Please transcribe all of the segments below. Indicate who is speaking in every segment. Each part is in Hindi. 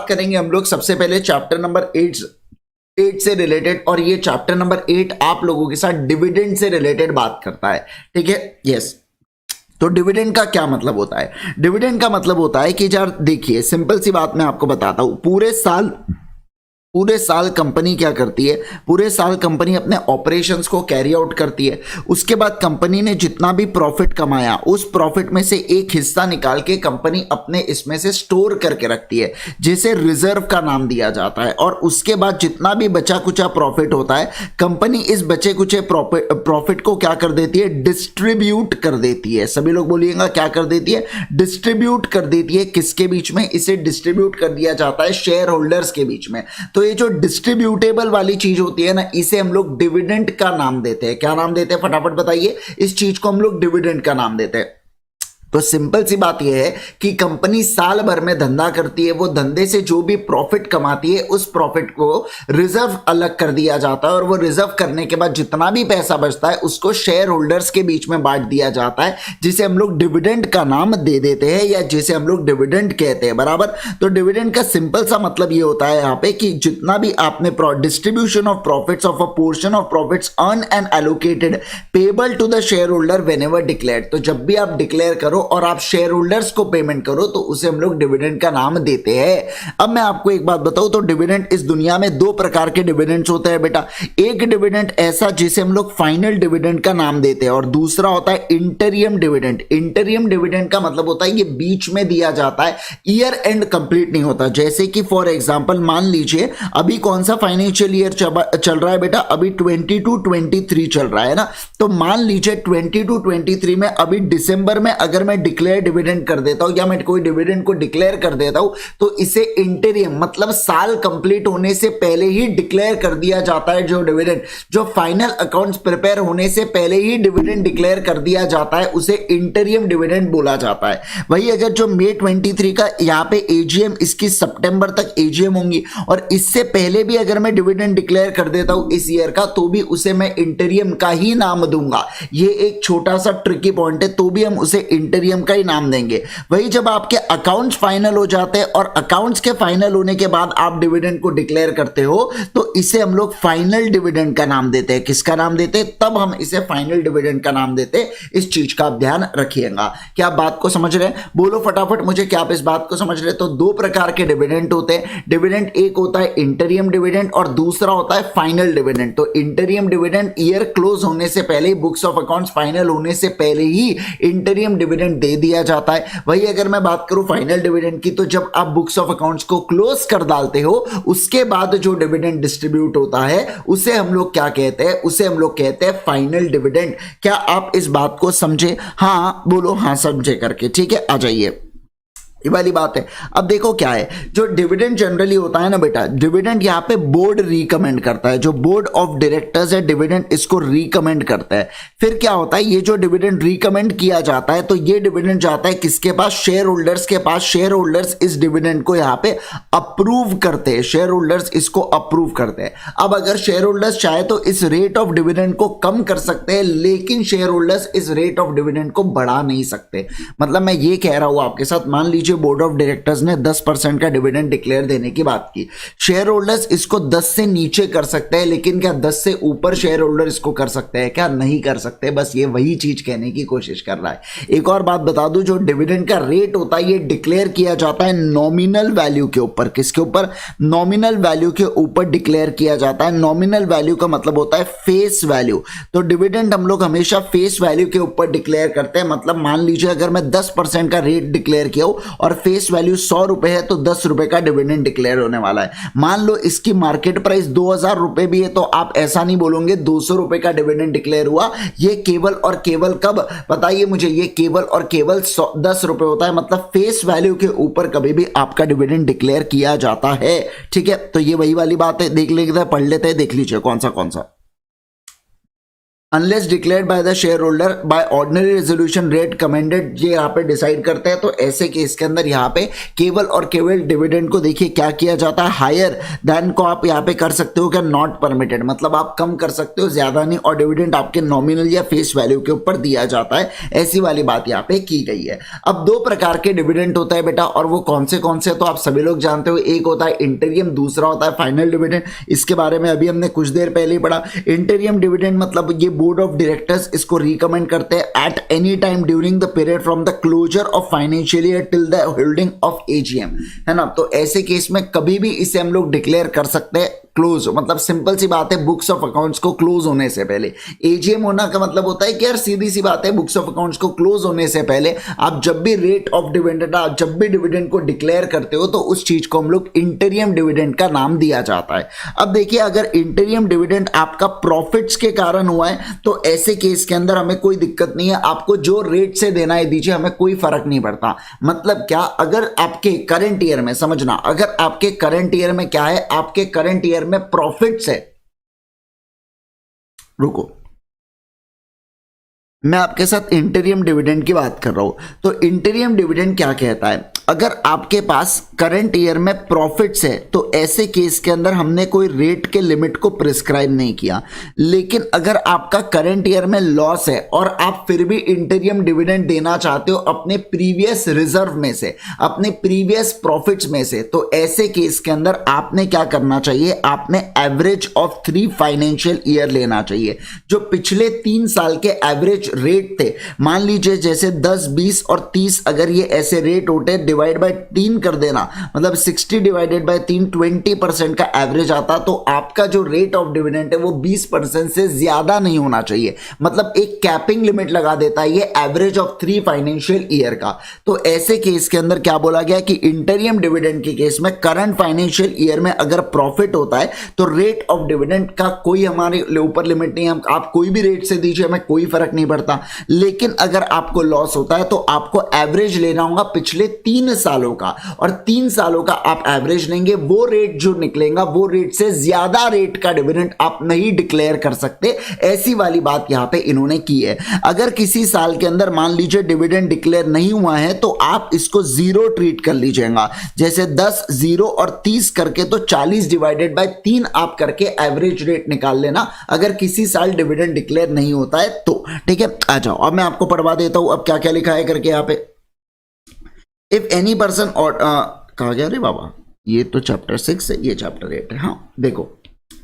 Speaker 1: बात करेंगे हम लोग सबसे पहले चैप्टर नंबर 8 से रिलेटेड, और ये चैप्टर नंबर 8 आप लोगों के साथ डिविडेंड से रिलेटेड बात करता है। ठीक है, यस। तो डिविडेंड का क्या मतलब होता है? डिविडेंड का मतलब होता है कि यार देखिए, सिंपल सी बात मैं आपको बताता हूं, पूरे साल कंपनी क्या करती है, पूरे साल कंपनी अपने ऑपरेशंस को कैरी आउट करती है। उसके बाद कंपनी ने जितना भी प्रॉफिट कमाया, उस प्रॉफिट में से एक हिस्सा निकाल के कंपनी अपने इसमें से स्टोर करके रखती है, जिसे रिजर्व का नाम दिया जाता है। और उसके बाद जितना भी बचा कुचा प्रॉफिट होता है, कंपनी इस बचे कुचे प्रॉफिट को क्या कर देती है, डिस्ट्रीब्यूट कर देती है। सभी लोग बोलिएगा क्या कर देती है, डिस्ट्रीब्यूट कर देती है। किसके बीच में? इसे डिस्ट्रीब्यूट कर दिया जाता है शेयर होल्डर्स के बीच में। तो ये जो डिस्ट्रीब्यूटेबल वाली चीज होती है ना, इसे हम लोग डिविडेंड का नाम देते हैं। क्या नाम देते हैं, फटाफट बताइए। इस चीज को हम लोग डिविडेंड का नाम देते हैं। तो सिंपल सी बात यह है कि कंपनी साल भर में धंधा करती है, वो धंधे से जो भी प्रॉफिट कमाती है, उस प्रॉफिट को रिजर्व अलग कर दिया जाता है, और वो रिजर्व करने के बाद जितना भी पैसा बचता है उसको शेयर होल्डर्स के बीच में बांट दिया जाता है, जिसे हम लोग डिविडेंड का नाम दे देते हैं, या जिसे हम लोग डिविडेंड कहते हैं, बराबर। तो डिविडेंड का सिंपल सा मतलब ये होता है यहाँ पे कि जितना भी आपने distribution of profits of a portion of profits earn and allocated payable to the shareholder whenever declared. तो जब भी आप डिक्लेयर करो और आप शेयर होल्डर्स को पेमेंट करो, तो उसे हम लोग डिविडेंड का नाम देते हैं। अब मैं आपको एक बात बताऊं, तो डिविडेंड इस दुनिया में दो प्रकार के डिविडेंड्स होते हैं बेटा। एक डिविडेंड ऐसा जिसे हम लोग फाइनल डिविडेंड का नाम देते हैं, और दूसरा होता है इंटरियम डिविडेंड। इंटरियम डिविडेंड का मतलब होता है ये बीच में दिया जाता है, ईयर एंड कंप्लीट नहीं होता। जैसे कि फॉर एग्जांपल मान लीजिए अभी कौन सा फाइनेंशियल ईयर चल रहा है बेटा, अभी 22-23 चल रहा है ना। तो मान लीजिए 22-23 में अभी दिसंबर में अगर मैं डिक्लेयर डिविडेंड कर देता हूं, या मैं कोई डिविडेंड को डिक्लेयर कर देता हूं, तो इसे इंटरियम मतलब साल कंप्लीट होने से पहले ही डिक्लेयर कर दिया जाता है। जो डिविडेंड जो फाइनल अकाउंट्स प्रिपेयर होने से पहले ही डिविडेंड डिक्लेयर कर दिया जाता है, उसे इंटरियम डिविडेंड बोला जाता है। वही अगर जो मई 23 का यहां पे एजीएम, इसकी सितंबर तक एजीएम होंगी, और इससे पहले भी अगर मैं डिविडेंड डिक्लेयर कर देता हूं इस ईयर का, तो भी उसे मैं इंटरियम का ही नाम दूंगा। ये एक छोटा सा ट्रिकी पॉइंट है, तो भी हम उसे इंटरियम का ही नाम देंगे। वही जब आपके अकाउंट्स फाइनल हो जाते हैं, और अकाउंट्स के फाइनल होने के बाद आप डिविडेंड को डिक्लेयर करते हो, तो इसे हम लोग फाइनल डिविडेंड का नाम देते हैं। किसका नाम देते हैं? तब हम इसे फाइनल डिविडेंड का नाम देते हैं। इस चीज का आप ध्यान रखिएगा। क्या आप बात को समझ रहे हैं? बोलो फटाफट मुझे, क्या आप इस बात को समझ रहे हैं? तो दो प्रकार के डिविडेंड होते हैं। डिविडेंड एक होता है इंटरियम डिविडेंड, और दूसरा होता है फाइनल डिविडेंड। तो इंटरियम डिविडेंड ईयर क्लोज होने से पहले, बुक्स ऑफ अकाउंट्स फाइनल होने से पहले ही इंटरियम डिविडेंड दे दिया जाता है। वही अगर मैं बात करूं फाइनल डिविडेंड की, तो जब आप बुक्स ऑफ अकाउंट्स को क्लोज कर डालते हो, उसके बाद जो डिविडेंड डिस्ट्रीब्यूट होता है, उसे हम लोग क्या कहते हैं? उसे हम लोग कहते हैं फाइनल डिविडेंड। क्या आप इस बात को समझे? हाँ बोलो, हाँ समझे करके। ठीक है, आ जाइए, ये वाली बात है। अब देखो क्या है, जो डिविडेंड जनरली होता है ना बेटा, डिविडेंड यहाँ पे बोर्ड रिकमेंड करता है। जो बोर्ड ऑफ डायरेक्टर्स है, डिविडेंड इसको रिकमेंड करता है। फिर क्या होता है, ये जो डिविडेंड रिकमेंड किया जाता है, तो ये डिविडेंड जाता है किसके पास? शेयर होल्डर्स के पास। शेयर होल्डर्स इस डिविडेंड को यहाँ पे अप्रूव करते हैं। शेयर होल्डर्स इसको अप्रूव करते हैं। अब अगर शेयर होल्डर्स चाहे तो इस रेट ऑफ डिविडेंड को कम कर सकते हैं, लेकिन शेयर होल्डर्स इस रेट ऑफ डिविडेंड को बढ़ा नहीं सकते। मतलब मैं ये कह रहा हूं आपके साथ, मान लीजिए बोर्ड ऑफ डायरेक्टर्स ने 10% का डिविडेंड डिक्लेयर देने की बात की, शेयर होल्डर्स इसको 10 से नीचे कर सकते हैं, लेकिन क्या 10 से ऊपर शेयर होल्डर इसको कर सकते हैं? क्या नहीं कर सकते। बस ये वही चीज कहने की कोशिश कर रहा है। एक और बात बता दूं, जो डिविडेंड का रेट होता है, ये डिक्लेयर किया जाता है नॉमिनल वैल्यू के ऊपर। किसके ऊपर? नॉमिनल वैल्यू के ऊपर डिक्लेयर किया जाता है। नॉमिनल वैल्यू का मतलब होता है फेस वैल्यू। तो डिविडेंड हम लोग हमेशा फेस वैल्यू के ऊपर डिक्लेयर करते हैं। मतलब मान लीजिए अगर मैं 10% का रेट डिक्लेयर किया हूं, और फेस वैल्यू 100 रुपए है, तो 10 रुपए का डिविडेंड डिक्लेयर होने वाला है। मान लो इसकी मार्केट प्राइस 2000 रुपए भी है, तो आप ऐसा नहीं बोलोगे 200 रुपए का डिविडेंड डिक्लेयर हुआ। ये केवल और केवल कब, बताइए मुझे, ये केवल और केवल 10 रुपए होता है। मतलब फेस वैल्यू के ऊपर कभी भी आपका डिविडेंड डिक्लेयर किया जाता है। ठीक है, तो ये वही वाली बात है। देख लेते हैं, पढ़ लेते हैं, देख लीजिए कौन सा। Unless declared by the share holder by ordinary resolution rate commended, ये यहाँ पे डिसाइड करते हैं। तो ऐसे केस के अंदर यहाँ पे केवल और केवल डिविडेंड को देखिए क्या किया जाता है, हायर देन को आप यहाँ पे कर सकते हो क्या, नॉट परमिटेड, मतलब आप कम कर सकते हो, ज्यादा नहीं, और डिविडेंड आपके नॉमिनल या फेस वैल्यू के ऊपर दिया जाता है, ऐसी वाली बात यहाँ पे की गई है। अब दो प्रकार के डिविडेंड होता है बेटा, और वो कौन से तो आप सभी लोग जानते हो, एक होता है इंटीरियम, दूसरा होता है फाइनल डिविडेंड। इसके बारे में अभी हमने कुछ देर पहले ही पढ़ा। इंटीरियम डिविडेंड मतलब ये बोर्ड ऑफ डायरेक्टर्स इसको रिकमेंड करते हैं at any time during the period from the closure of financial year till the holding of AGM, है ना। तो ऐसे केस में कभी भी इसे हम लोग डिक्लेयर कर सकते हैं क्लोज, मतलब सिंपल सी बात है, बुक्स ऑफ अकाउंट्स को क्लोज होने से पहले। एजीएम होना का मतलब होता है कि यार सीधी सी बात है, बुक्स ऑफ अकाउंट्स को क्लोज होने से पहले आप जब भी रेट ऑफ डिविडेंड, आप जब भी डिविडेंड को डिक्लेयर करते हो तो उस चीज को हम लोग इंटीरियम डिविडेंड का नाम दिया जाता है। अब देखिए, अगर इंटीरियम डिविडेंड आपका प्रॉफिट्स के कारण हुआ है तो ऐसे केस के अंदर हमें कोई दिक्कत नहीं है, आपको जो रेट से देना है दीजिए, हमें कोई फर्क नहीं पड़ता। मतलब क्या, अगर आपके करंट ईयर में, समझना, अगर आपके करंट ईयर में क्या है, आपके करंट ईयर में प्रॉफिट्स है, रुको मैं आपके साथ इंटीरियम डिविडेंड की बात कर रहा हूं। तो इंटीरियम डिविडेंड क्या कहता है, अगर आपके पास करंट ईयर में प्रॉफिट्स है तो ऐसे केस के अंदर हमने कोई रेट के लिमिट को प्रिस्क्राइब नहीं किया, लेकिन अगर आपका करंट ईयर में लॉस है और आप फिर भी इंटीरियम डिविडेंड देना चाहते हो अपने प्रीवियस रिजर्व में से, अपने प्रीवियस प्रॉफिट्स में से, तो ऐसे केस के अंदर आपने क्या करना चाहिए, आपने एवरेज ऑफ 3 फाइनेंशियल ईयर लेना चाहिए। जो पिछले 3 साल के एवरेज रेट थे, मान लीजिए जैसे 10, 20 और 30, अगर ये ऐसे रेट होते डिवाइड बाय 3 कर देना, मतलब 60 डिवाइडेड बाय 3 20% का एवरेज आता, तो आपका जो रेट ऑफ डिविडेंड है वो 20% से ज्यादा नहीं होना चाहिए। मतलब एक कैपिंग लिमिट लगा देता है ये एवरेज ऑफ 3 फाइनेंशियल ईयर का। तो ऐसे केस के अंदर क्या बोला गया कि इंटीरियम डिविडेंड के केस में करंट फाइनेंशियल ईयर में अगर प्रॉफिट होता है तो रेट ऑफ डिविडेंड का कोई हमारे ऊपर लिमिट नहीं है, आप कोई भी रेट से दीजिए, हमें कोई फर्क नहीं पड़ता। लेकिन अगर आपको लॉस होता है तो आपको एवरेज लेना होगा पिछले 3 सालों का, और 3 सालों का आप एवरेज लेंगे, वो रेट जो निकलेगा वो रेट से ज्यादा रेट का डिविडेंड आप नहीं डिक्लेयर कर सकते। ऐसी वाली बात यहां पे इन्होंने की है। अगर किसी साल के अंदर मान लीजिए डिविडेंड डिक्लेयर नहीं हुआ है तो आप इसको जीरो ट्रीट कर लीजिएगा, जैसे 10, 0 और 30 करके, तो 40 डिवाइडेड बाय 3 आप करके एवरेज रेट निकाल लेना अगर किसी साल डिविडेंड डिक्लेयर नहीं होता है तो। ठीक है, आ जाओ अब मैं आपको पढ़वा देता हूं अब क्या क्या लिखा है करके यहां पे। इफ एनी पर्सन, और कहा गया रे बाबा, ये तो चैप्टर 6 है, ये चैप्टर 8 है। हाँ देखो,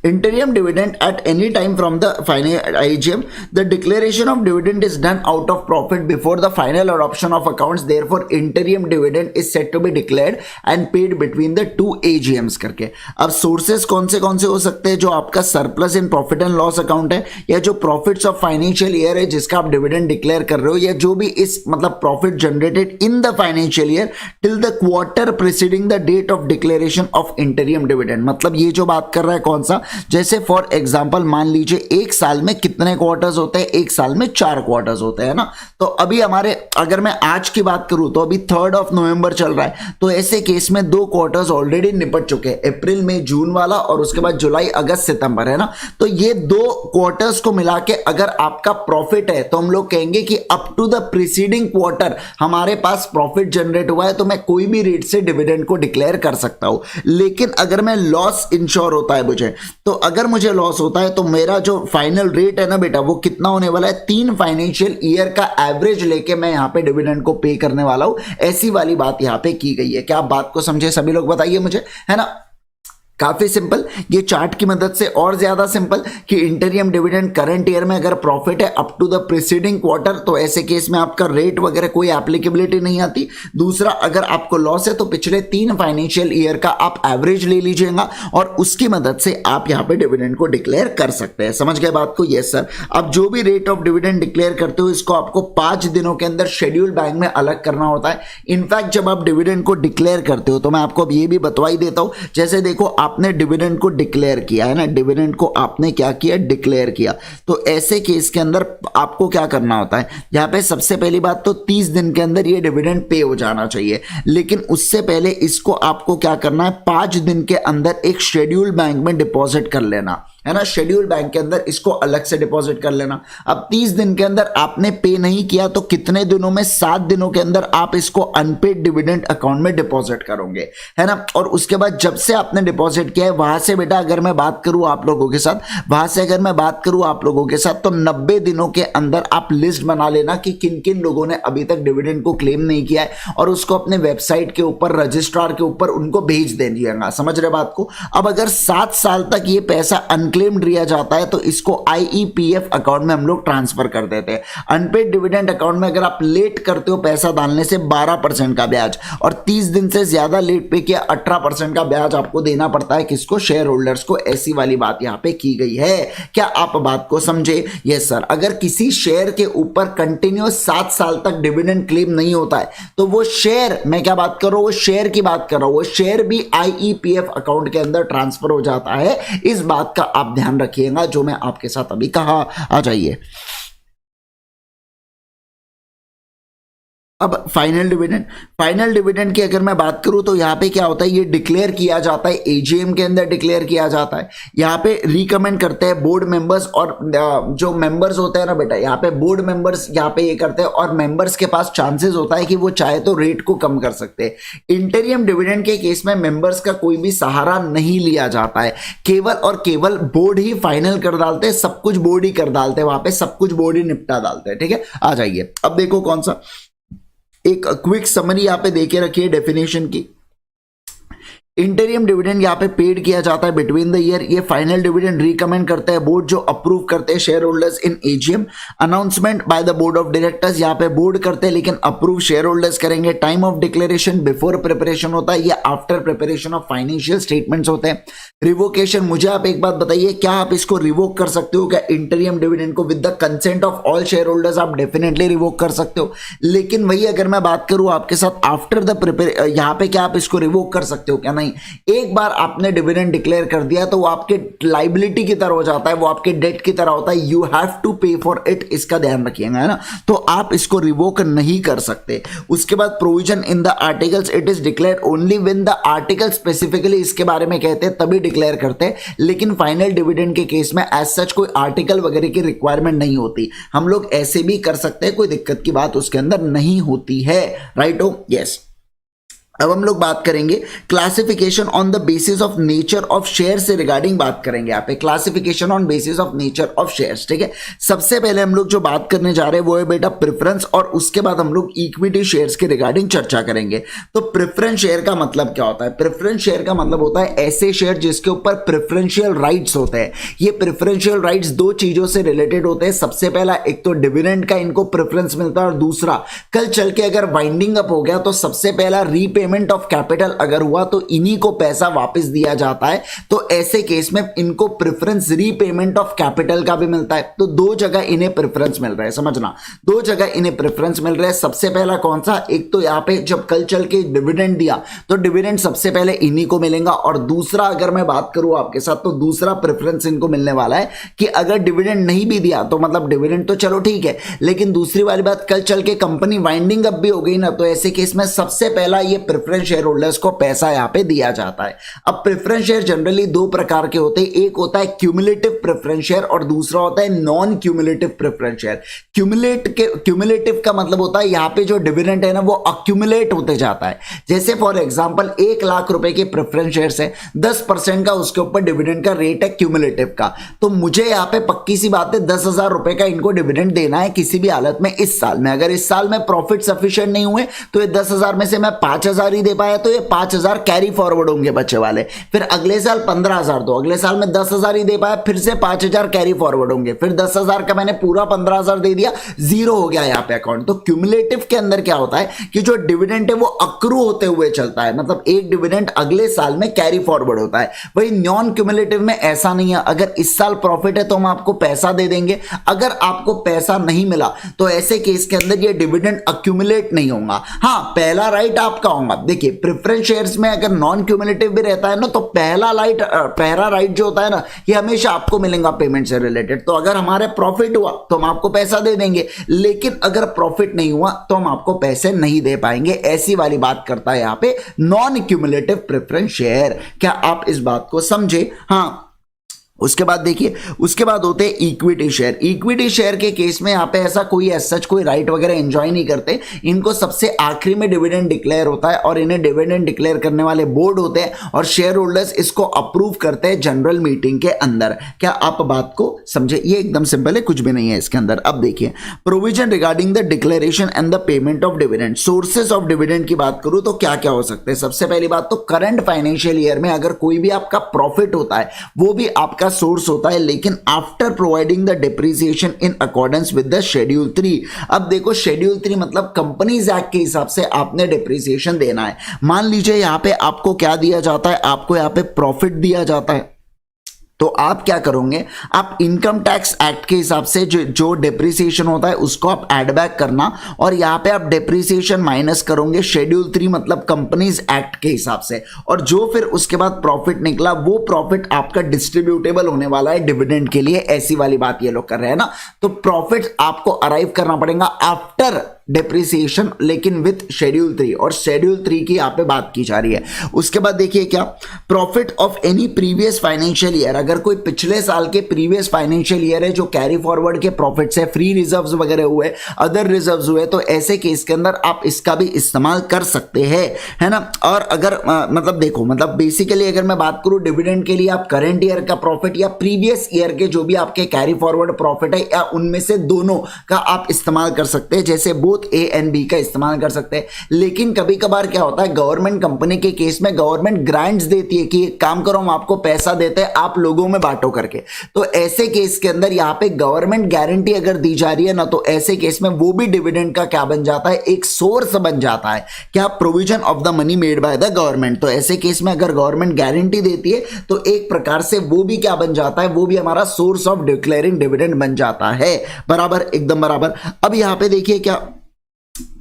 Speaker 1: interim dividend at any time from the final AGM, the declaration of dividend is done out of profit before the final adoption of accounts, therefore interim dividend is said to be declared and paid between the 2 AGMs करके। अब सोर्सेस कौन से हो सकते हैं, जो आपका surplus in profit and loss account है, या जो प्रॉफिट्स ऑफ फाइनेंशियल ईयर है जिसका आप डिविडेंड डिक्लेयर कर रहे हो, या जो भी इस मतलब profit generated in the financial year till the quarter preceding the date of declaration of interim dividend. मतलब ये जो बात कर रहा है कौन सा, जैसे फॉर एग्जांपल मान लीजिए एक साल में कितने क्वार्टर्स होते हैं, एक साल में 4 क्वार्टर्स होते हैं ना। तो अभी हमारे, अगर मैं आज की बात करूं तो अभी 3 नवंबर चल रहा है, तो ऐसे केस में 2 क्वार्टर्स ऑलरेडी निपट चुके हैं, अप्रैल मई जून वाला, और उसके बाद जुलाई अगस्त सितंबर, है ना। तो ये 2 क्वार्टर्स को मिला के अगर आपका प्रॉफिट है तो हम लोग कहेंगे कि up to the preceding quarter हमारे पास प्रॉफिट जनरेट हुआ है, तो मैं कोई भी रेट से डिविडेंड को डिक्लेयर कर सकता हूं। लेकिन अगर मैं लॉस इंश्योर होता है मुझे, तो अगर मुझे लॉस होता है तो मेरा जो फाइनल रेट है ना बेटा, वो कितना होने वाला है, 3 फाइनेंशियल ईयर का एवरेज लेके मैं यहां पे डिविडेंड को पे करने वाला हूं। ऐसी वाली बात यहां पे की गई है। क्या आप बात को समझे सभी लोग, बताइए मुझे, है ना। काफी सिंपल, ये चार्ट की मदद से और ज्यादा सिंपल कि इंटीरियम डिविडेंड करंट ईयर में अगर प्रॉफिट है up to the preceding quarter, तो ऐसे केस में आपका रेट वगैरह कोई एप्लीकेबिलिटी नहीं आती। दूसरा, अगर आपको लॉस है तो पिछले 3 फाइनेंशियल ईयर का आप एवरेज ले लीजिएगा और उसकी मदद से आप यहां पे डिविडेंड को डिक्लेयर कर सकते हैं। समझ गए बात को? Yes sir. अब जो भी रेट ऑफ डिविडेंड डिक्लेयर करते हो इसको आपको 5 दिनों के अंदर शेड्यूल बैंक में अलग करना होता है। इनफैक्ट जब आप डिविडेंड को डिक्लेयर करते हो तो मैं आपको अब ये भी बतवा ही देता हूं, जैसे देखो आपने डिविडेंड को डिक्लेयर किया है ना, डिविडेंड को आपने क्या किया, डिक्लेयर किया, तो ऐसे केस के अंदर आपको क्या करना होता है, यहां पे सबसे पहली बात तो 30 दिन के अंदर ये डिविडेंड पे हो जाना चाहिए। लेकिन उससे पहले इसको आपको क्या करना है, 5 दिन के अंदर एक शेड्यूल बैंक में डिपॉजिट कर लेना। है ना, शेड्यूल बैंक के अंदर इसको अलग से डिपॉजिट कर लेना। अब 30 दिन के अंदर आपने पे नहीं किया तो कितने दिनों में, 7 दिनों के अंदर आप इसको अनपेड डिविडेंड अकाउंट में डिपॉजिट करोगे, है ना। और उसके बाद जब से आपने डिपॉजिट किया है वहां से बेटा अगर मैं बात करूं आप लोगों के साथ, तो 90 दिनों के अंदर आप लिस्ट बना लेना कि किन किन लोगों ने अभी तक डिविडेंड को क्लेम नहीं किया है और उसको अपने वेबसाइट के ऊपर, रजिस्ट्रार के ऊपर उनको भेज दीजिएगा। समझ रहे बात को। अब अगर 7 साल तक ये पैसा अनक्लेम्ड लिया जाता है तो इसको IEPF अकाउंट में हम लोग ट्रांसफर कर देते हैं। अनपेड डिविडेंड अकाउंट में अगर आप लेट करते हो पैसा डालने से 12% का ब्याज, और 30 दिन से ज्यादा लेट पे किया 18% का ब्याज आपको देना पड़ता है। किसको? शेयर होल्डर्स को। ऐसी वाली बात यहां पे की गई है। क्या आप बात को समझे? Yes sir. अगर किसी शेयर के ऊपर कंटिन्यूस 7 साल तक डिविडेंड क्लेम नहीं होता है तो वो शेयर, मैं क्या बात कर रहा हूं, वो शेयर की बात कर रहा हूं, वो शेयर भी IEPF अकाउंट के अंदर ट्रांसफर हो जाता है। इस बात का आप ध्यान रखिएगा जो मैं आपके साथ अभी कहा। आ जाइए अब फाइनल डिविडेंड की अगर मैं बात करूं तो यहां पे क्या होता है, ये डिक्लेयर किया जाता है, AGM के अंदर डिक्लेयर किया जाता है। यहां पे रिकमेंड करते हैं बोर्ड मेंबर्स, और जो मेंबर्स होते हैं ना बेटा, यहां पे बोर्ड मेंबर्स यहां पे ये करते हैं, और मेंबर्स के पास चांसेस होता है कि वो चाहे तो रेट को कम कर सकते हैं। इंटीरियम डिविडेंड के केस में मेंबर्स का कोई भी सहारा नहीं लिया जाता है, केवल और केवल बोर्ड ही फाइनल कर डालते हैं, सब कुछ बोर्ड ही कर डालते हैं, वहां पे सब कुछ बोर्ड ही निपटा डालते हैं। ठीक है, आ जाइए अब देखो कौन सा, एक क्विक समरी यहां पे देके रखिए डेफिनेशन की। इंटरियम डिविडेंड यहाँ पे पेड किया जाता है बिटवीन द ईयर। ये फाइनल डिविडेंड रिकमेंड करते हैं बोर्ड, जो अप्रूव करते हैं share holders in AGM। Announcement by the board of directors, यहाँ पे बोर्ड करते हैं लेकिन अप्रूव शेयर होल्डर्स करेंगे। Time of declaration before preparation होता है, ये after preparation of financial statements होते हैं। रिवोकेशन, मुझे आप एक बात बताइए, क्या आप इसको रिवोक कर सकते हो क्या? इंटरियम डिविडेंड को with the consent of all share holders आप डेफिनेटली रिवोक कर सकते हो। लेकिन वही अगर मैं बात करूं आपके साथ आफ्टर द प्रिपेयर, यहाँ पे क्या आप इसको रिवोक कर सकते हो क्या? नहीं। एक बार आपने डिविडेंड डिक्लेयर कर दिया तो वो आपके लाइबिलिटी की तरह हो जाता है, वो आपके डेट की तरह होता है। यू हैव टू पे फॉर इट, इसका ध्यान रखिएगा, है ना। तो आप इसको रिवोक नहीं कर सकते। उसके बाद provision in the articles, it is declare only when the article specifically इसके बारे में कहते हैं तभी डिक्लेयर करते हैं। लेकिन फाइनल डिविडेंड के केस में एज सच कोई आर्टिकल वगैरह की रिक्वायरमेंट नहीं होती, हम लोग ऐसे भी कर सकते हैं, कोई दिक्कत की बात उसके अंदर नहीं होती है। राइट हो? यस। अब हम लोग बात करेंगे classification on the basis of nature of share से रिगार्डिंग बात करेंगे यहाँ पे, classification on basis of nature of shares. ठीक है, सबसे पहले हम लोग जो बात करने जा रहे हैं वो है बेटा प्रेफरेंस, और उसके बाद हम लोग इक्विटी शेयर्स के रिगार्डिंग चर्चा करेंगे। तो प्रेफरेंस शेयर का मतलब क्या होता है? प्रेफरेंस शेयर का मतलब होता है ऐसे शेयर जिसके ऊपर प्रेफरेंशियल राइट्स होते हैं। ये प्रेफरेंशियल राइट्स दो चीजों से रिलेटेड होते हैं। सबसे पहला, एक तो डिविडेंड का इनको प्रेफरेंस मिलता है, और दूसरा कल चल के अगर वाइंडिंग अप हो गया तो सबसे पहला रीपेमेंट ऑफ कैपिटल अगर हुआ तो इन्हीं को पैसा वापस दिया जाता है। तो ऐसे केस में इनको प्रेफरेंस रीपेमेंट ऑफ कैपिटल का भी मिलता है। तो दो जगह इन्हें प्रेफरेंस मिल रहा है, समझना, दो जगह इन्हें प्रेफरेंस मिल रहा है। सबसे पहला कौन सा? एक तो यहां पे जब कल चल के डिविडेंड दिया तो डिविडेंड सबसे पहले इन्हीं को मिलेगा, और दूसरा अगर मैं बात करूं आपके साथ तो दूसरा प्रेफरेंस इनको मिलने वाला है कि अगर डिविडेंड नहीं भी दिया तो मतलब डिविडेंड तो चलो ठीक है, लेकिन दूसरी वाली बात, कल चल के कंपनी वाइंडिंग अप भी हो गई ना, तो ऐसे केस में सबसे पहला ये प्रेफरेंस शेयर होल्डर्स को पैसा यहां पे दिया जाता है। अब प्रेफरेंस शेयर जनरली दो प्रकार के होते हैं, एक होता है क्यूमुलेटिव प्रेफरेंस शेयर और दूसरा होता है non cumulative preference share. Cumulative का मतलब होता है यहां पे जो डिविडेंड है ना वो अक्यूमुलेट होते जाता है। जैसे फॉर एग्जांपल 1 लाख रुपए के प्रेफरेंस शेयर है, 10% का उसके ऊपर डिविडेंड का रेट है क्यूमुलेटिव का, तो मुझे यहां पे पक्की सी बात है 10,000 रुपए का इनको डिविडेंड देना है किसी भी हालत में इस साल में। अगर इस साल में प्रॉफिट सफिशिएंट नहीं हुए तो ये 10,000 में से मैं 5,000 ही दे पाया तो ये 5,000 कैरी फॉरवर्ड होंगे बच्चे वाले। फिर अगले साल 15,000 दो, अगले साल में 10,000 ही दे पाया, फिर से 5,000 कैरी फॉरवर्ड होंगे, फिर 10,000 का मैंने पूरा 15,000 दे दिया, जीरो हो गया यहाँ पे अकाउंट। तो क्यूमुलेटिव के अंदर क्या होता है कि जो डिविडेंड है वो अक्रू होते हुए चलता है, मतलब एक डिविडेंड अगले साल में कैरी फॉरवर्ड होता है। वही नॉन क्यूमुलेटिव में ऐसा नहीं है, अगर इस साल प्रॉफिट है तो हम आपको पैसा दे देंगे, अगर आपको पैसा नहीं मिला तो ऐसे केस के अंदर ये डिविडेंड अक्यूमुलेट नहीं होगा। हाँ, पहला राइट आपका होगा। देखिए प्रेफरेंस शेयर्स में अगर नॉन क्यूमुलेटिव भी रहता है ना तो पहला राइट जो होता है ना ये हमेशा आपको मिलेगा पेमेंट से रिलेटेड। तो अगर हमारे प्रॉफिट हुआ तो हम आपको पैसा दे देंगे, लेकिन अगर प्रॉफिट नहीं हुआ तो हम आपको पैसे नहीं दे पाएंगे। ऐसी वाली बात करता है यहां पे नॉन क्यूमुलेटिव प्रेफरेंस शेयर। क्या आप इस बात को समझे? हाँ, उसके बाद देखिए, उसके बाद होते हैं इक्विटी शेयर। इक्विटी शेयर के केस में यहाँ पे ऐसा कोई सच कोई राइट वगैरह एंजॉय नहीं करते, इनको सबसे आखिरी में डिविडेंड डिक्लेयर होता है और इन्हें डिविडेंड डिक्लेयर करने वाले बोर्ड होते हैं और शेयर होल्डर्स इसको अप्रूव करते हैं जनरल मीटिंग के अंदर। क्या आप बात को समझे? ये एकदम सिंपल है, कुछ भी नहीं है इसके अंदर। अब देखिए, provision regarding the declaration and the payment of dividend. Sources of dividend की बात करूं तो क्या क्या हो सकते हैं? सबसे पहली बात तो करंट फाइनेंशियल ईयर में अगर कोई भी आपका प्रॉफिट होता है वो भी आपका सोर्स होता है, लेकिन after providing the depreciation in accordance with the schedule 3। अब देखो, शेड्यूल 3 मतलब कंपनीज एक्ट के हिसाब से आपने डिप्रिसिएशन देना है। मान लीजिए यहां पे आपको क्या दिया जाता है, आपको यहां पे प्रॉफिट दिया जाता है, तो आप क्या करोगे, आप इनकम टैक्स एक्ट के हिसाब से जो डिप्रिसिएशन होता है उसको आप ऐड बैक करना और यहां पे आप डिप्रिसिएशन माइनस करोगे शेड्यूल 3 मतलब कंपनीज एक्ट के हिसाब से, और जो फिर उसके बाद प्रॉफिट निकला वो प्रॉफिट आपका डिस्ट्रीब्यूटेबल होने वाला है डिविडेंड के लिए। ऐसी वाली बात ये लोग कर रहे हैं ना। तो प्रॉफिट आपको अराइव करना पड़ेगा आफ्टर डिप्रिसिएशन, लेकिन विथ शेड्यूल 3, और शेड्यूल 3 की यहां पे बात की जा रही है। उसके बाद देखिए क्या, profit of any previous financial year. अगर कोई पिछले साल के प्रीवियस फाइनेंशियल ईयर है जो कैरी फॉरवर्ड के प्रॉफिट्स है, फ्री रिजर्व्स वगैरह हुए, अदर रिजर्व्स हुए, तो ऐसे केस के अंदर आप इसका भी इस्तेमाल कर सकते हैं, है ना। और अगर मतलब देखो, मतलब बेसिकली अगर मैं बात करूं डिविडेंड के लिए, आप करंट ईयर का प्रॉफिट या प्रीवियस ईयर के जो भी आपके कैरी फॉरवर्ड प्रॉफिट है या उनमें से दोनों का आप इस्तेमाल कर सकते हैं, जैसे बोथ ए एंड बी का इस्तेमाल कर सकते हैं। लेकिन कभी कभार क्या होता है, गवर्नमेंट कंपनी के केस में गवर्नमेंट ग्रांट्स देती है कि एक काम करो, हम आपको पैसा देते हैं, आप लोगों में बांटो करके। तो ऐसे केस के अंदर यहां पे गवर्नमेंट गारंटी अगर दी जा रही है ना, तो ऐसे केस में वो भी डिविडेंड का क्या बन जाता है, एक सोर्स बन जाता है। क्या? Provision of the money made by the government. तो ऐसे केस में अगर गवर्नमेंट गारंटी देती है तो एक प्रकार से वो भी क्या बन जाता है, वो भी हमारा सोर्स ऑफ डिक्लेयरिंग डिविडेंड बन जाता है। बराबर, एकदम बराबर। अब यहां पे देखिए क्या,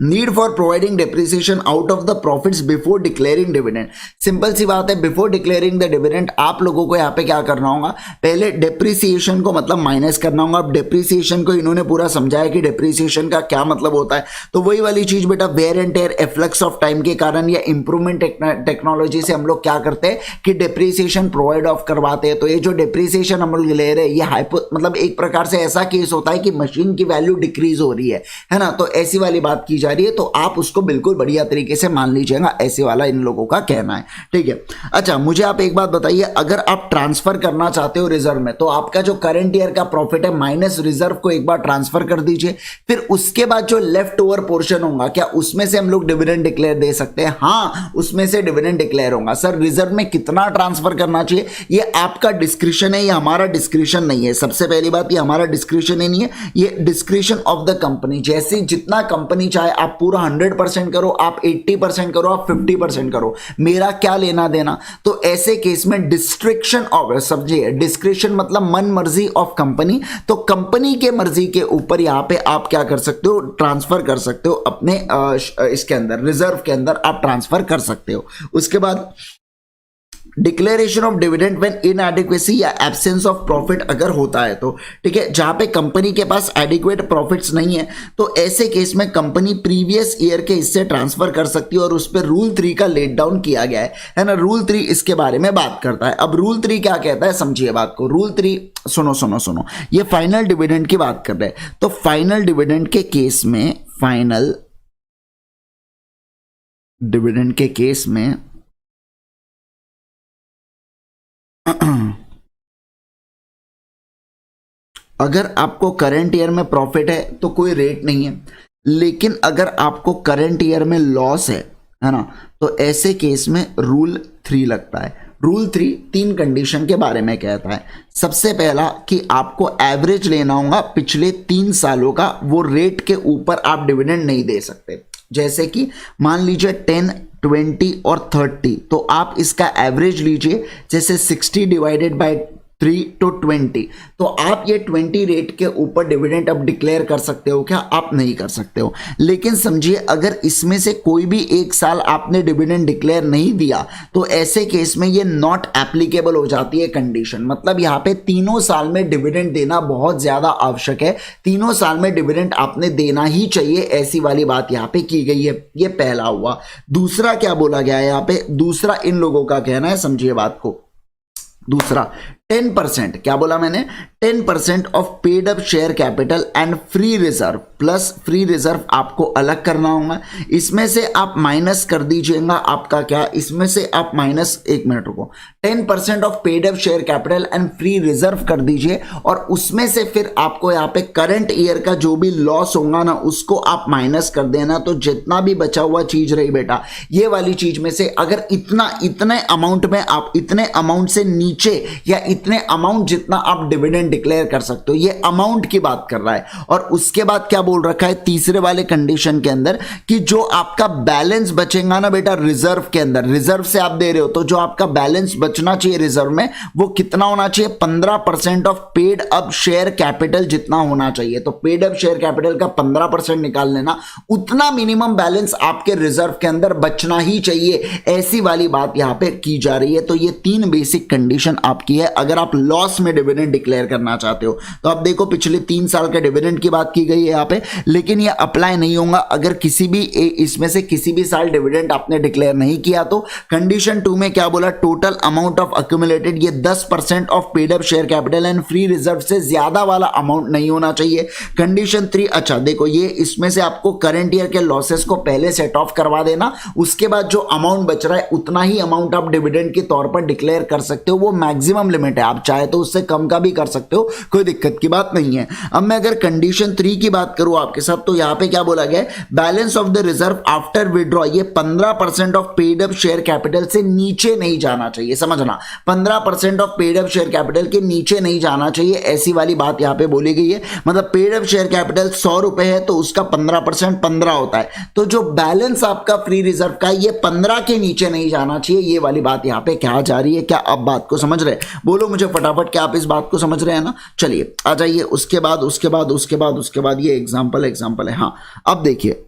Speaker 1: need for providing depreciation out of the profits before declaring dividend. Simple सी बात है, बिफोर डिक्लेयरिंग द डिविडेंड आप लोगों को यहाँ पे क्या करना होगा, पहले डिप्रिसिएशन को मतलब माइनस करना होगा। अब डिप्रिसिएशन को इन्होंने पूरा समझाया कि डिप्रिसिएशन का क्या मतलब होता है। तो वही वाली चीज बेटा, wear and tear, efflux of time के कारण या इंप्रूवमेंट टेक्नोलॉजी से हम लोग क्या करते हैं कि डिप्रिसिएशन प्रोवाइड ऑफ करवाते हैं। तो ये जो डिप्रिसिएशन हम लोग ले रहे हैं, ये मतलब एक प्रकार से ऐसा केस होता है कि मशीन की वैल्यू डिक्रीज हो रही है ना। तो ऐसी वाली बात की जा रही है, तो आप उसको बिल्कुल बढ़िया तरीके से मान लीजिएगा, ऐसे वाला इन लोगों का कहना है। ठीक है। अच्छा, मुझे आप एक बात बताइए, अगर आप ट्रांसफर करना चाहते हो रिजर्व में, तो आपका जो करंट ईयर का प्रॉफिट है माइनस रिजर्व को एक बार ट्रांसफर कर दीजिए, फिर उसके बाद जो लेफ्ट ओवर पोर्शन होगा, क्या उसमें से हम लोग डिविडेंड डिक्लेयर दे सकते हैं? हाँ, उसमें से डिविडेंड डिक्लेयर होगा। सर रिजर्व में कितना ट्रांसफर करना चाहिए, ये आपका डिस्क्रिप्शन है, ये हमारा डिस्क्रिप्शन नहीं है। सबसे पहली बात, ये हमारा डिस्क्रिप्शन ही नहीं है, ये डिस्क्रिप्शन ऑफ द कंपनी। जैसे जितना कंपनी चाहे आप पूरा 100% करो, आप 80% करो, आप 50% करो, मेरा क्या लेना देना। तो ऐसे केस में डिस्क्रिप्शन ऑफ, समझिए डिस्क्रिप्शन मतलब मन मर्जी ऑफ कंपनी, तो कंपनी के मर्जी के ऊपर यहां पे आप क्या कर सकते हो, ट्रांसफर कर सकते हो अपने इसके अंदर, रिजर्व के अंदर आप ट्रांसफर कर सकते हो। उसके बाद declaration of dividend when inadequacy या एब्सेंस ऑफ प्रॉफिट अगर होता है, तो ठीक है, जहां पे कंपनी के पास एडिक्वेट प्रॉफिट्स नहीं है, तो ऐसे केस में कंपनी प्रीवियस ईयर के हिस्से ट्रांसफर कर सकती है और उस पर रूल 3 का लेट डाउन किया गया है ना। रूल 3 इसके बारे में बात करता है। अब रूल 3 क्या कहता है, समझिए बात को। रूल 3, सुनो, ये फाइनल डिविडेंड की बात कर रहे हैं। तो फाइनल डिविडेंड के केस में, फाइनल डिविडेंड के केस में अगर आपको करंट ईयर में प्रॉफिट है तो कोई रेट नहीं है, लेकिन अगर आपको करंट ईयर में लॉस है ना, तो ऐसे केस में रूल 3 लगता है। रूल 3 3 कंडीशन के बारे में कहता है। सबसे पहला कि आपको एवरेज लेना होगा पिछले 3 सालों का, वो रेट के ऊपर आप डिविडेंड नहीं दे सकते। जैसे कि मान लीजिए 10, 20 और 30, तो आप इसका एवरेज लीजिए, जैसे 60 डिवाइडेड बाय 3 तो 20, तो आप ये 20 रेट के ऊपर डिविडेंड अब डिक्लेयर कर सकते हो क्या? आप नहीं कर सकते हो। लेकिन समझिए अगर इसमें से कोई भी एक साल आपने डिविडेंड डिक्लेयर नहीं दिया, तो ऐसे केस में ये नॉट एप्लीकेबल हो जाती है कंडीशन। मतलब यहाँ पे तीनों साल में डिविडेंड देना बहुत ज्यादा आवश्यक है, तीनों साल में डिविडेंड आपने देना ही चाहिए, ऐसी वाली बात यहाँ पे की गई है। ये पहला हुआ। दूसरा क्या बोला गया है यहाँ पे, दूसरा इन लोगों का कहना है, समझिए बात को। दूसरा 10%, क्या बोला मैंने, 10% of paid up share capital and free reserve, plus free reserve आपको अलग करना होगा। इसमें से आप माइनस कर दीजिएगा आपका क्या, इसमें से आप माइनस, एक मिनट रुको, 10% of paid up share capital and free reserve कर दीजिए, और उसमें से फिर आपको यहाँ पे करंट ईयर का जो भी लॉस होगा ना उसको आप माइनस कर देना। तो जितना भी बचा हुआ चीज रही बेटा, ये वाली चीज में से अगर इतने अमाउंट में आप, इतने अमाउंट से नीचे या इतने अमाउंट जितना आप डिविडेंड डिक्लेयर कर सकते हो, ये अमाउंट की बात कर रहा है। और उसके बाद क्या बोल रखा है तीसरे वाले कंडीशन के अंदर, कि जो आपका बैलेंस बचेगा ना बेटा रिजर्व के अंदर, रिजर्व से आप दे रहे हो तो जो आपका बैलेंस बचना चाहिए रिजर्व में वो कितना होना चाहिए, 15% of paid up share capital जितना होना चाहिए। तो पेड अप शेयर कैपिटल का 15% निकाल लेना, उतना मिनिमम बैलेंस आपके रिजर्व के अंदर बचना ही चाहिए, ऐसी वाली बात यहां पे की जा रही है। तो ये 3 बेसिक कंडीशन आपकी है अगर आप लॉस में डिविडेंड डिक्लेयर करना चाहते हो। तो आप देखो पिछले 3 साल के डिविडेंड की बात की गई है यहाँ पे, लेकिन ये अप्लाई नहीं होगा अगर किसी भी इसमें से किसी भी साल डिविडेंड आपने डिक्लेयर नहीं किया। तो कंडीशन 2 में क्या बोला, टोटल अमाउंट ऑफ अक्यूमुलेटेड, ये 10% of paid up share capital and free reserve से ज्यादा वाला अमाउंट नहीं होना चाहिए। कंडीशन 3, अच्छा देखो ये इसमें से आपको करंट ईयर के लॉसेस को पहले सेट ऑफ करवा देना, उसके बाद जो अमाउंट बच रहा है उतना ही अमाउंट आप डिविडेंड के तौर पर डिक्लेयर कर सकते हो, वो मैक्सिमम लिमिट है, आप चाहे तो उससे कम का भी कर सकते हो, कोई दिक्कत की बात नहीं है। अब मैं अगर कंडीशन 3 की बात करूं आपके साथ, तो यहां पे क्या बोला गया है, balance of the reserve after withdraw, ये 15% of paid up share capital से नीचे नहीं जाना चाहिए, समझना 15% of paid up share capital के नीचे नहीं जाना चाहिए, ऐसी वाली बात यहां पे बोली गई है। मतलब पेड अप शेयर कैपिटल 100 रुपए है तो उसका 15% 15 होता है, तो जो बैलेंस आपका फ्री रिजर्व का ये 15 के नीचे नहीं जाना चाहिए, ये वाली बात यहां पे क्या जा रही है, क्या आप बात को समझ रहे हैं, बोलो मुझे फटाफट, क्या आप इस बात को समझ रहे हैं ना। चलिए आ जाइए, उसके बाद ये एग्जांपल है। हाँ अब देखिए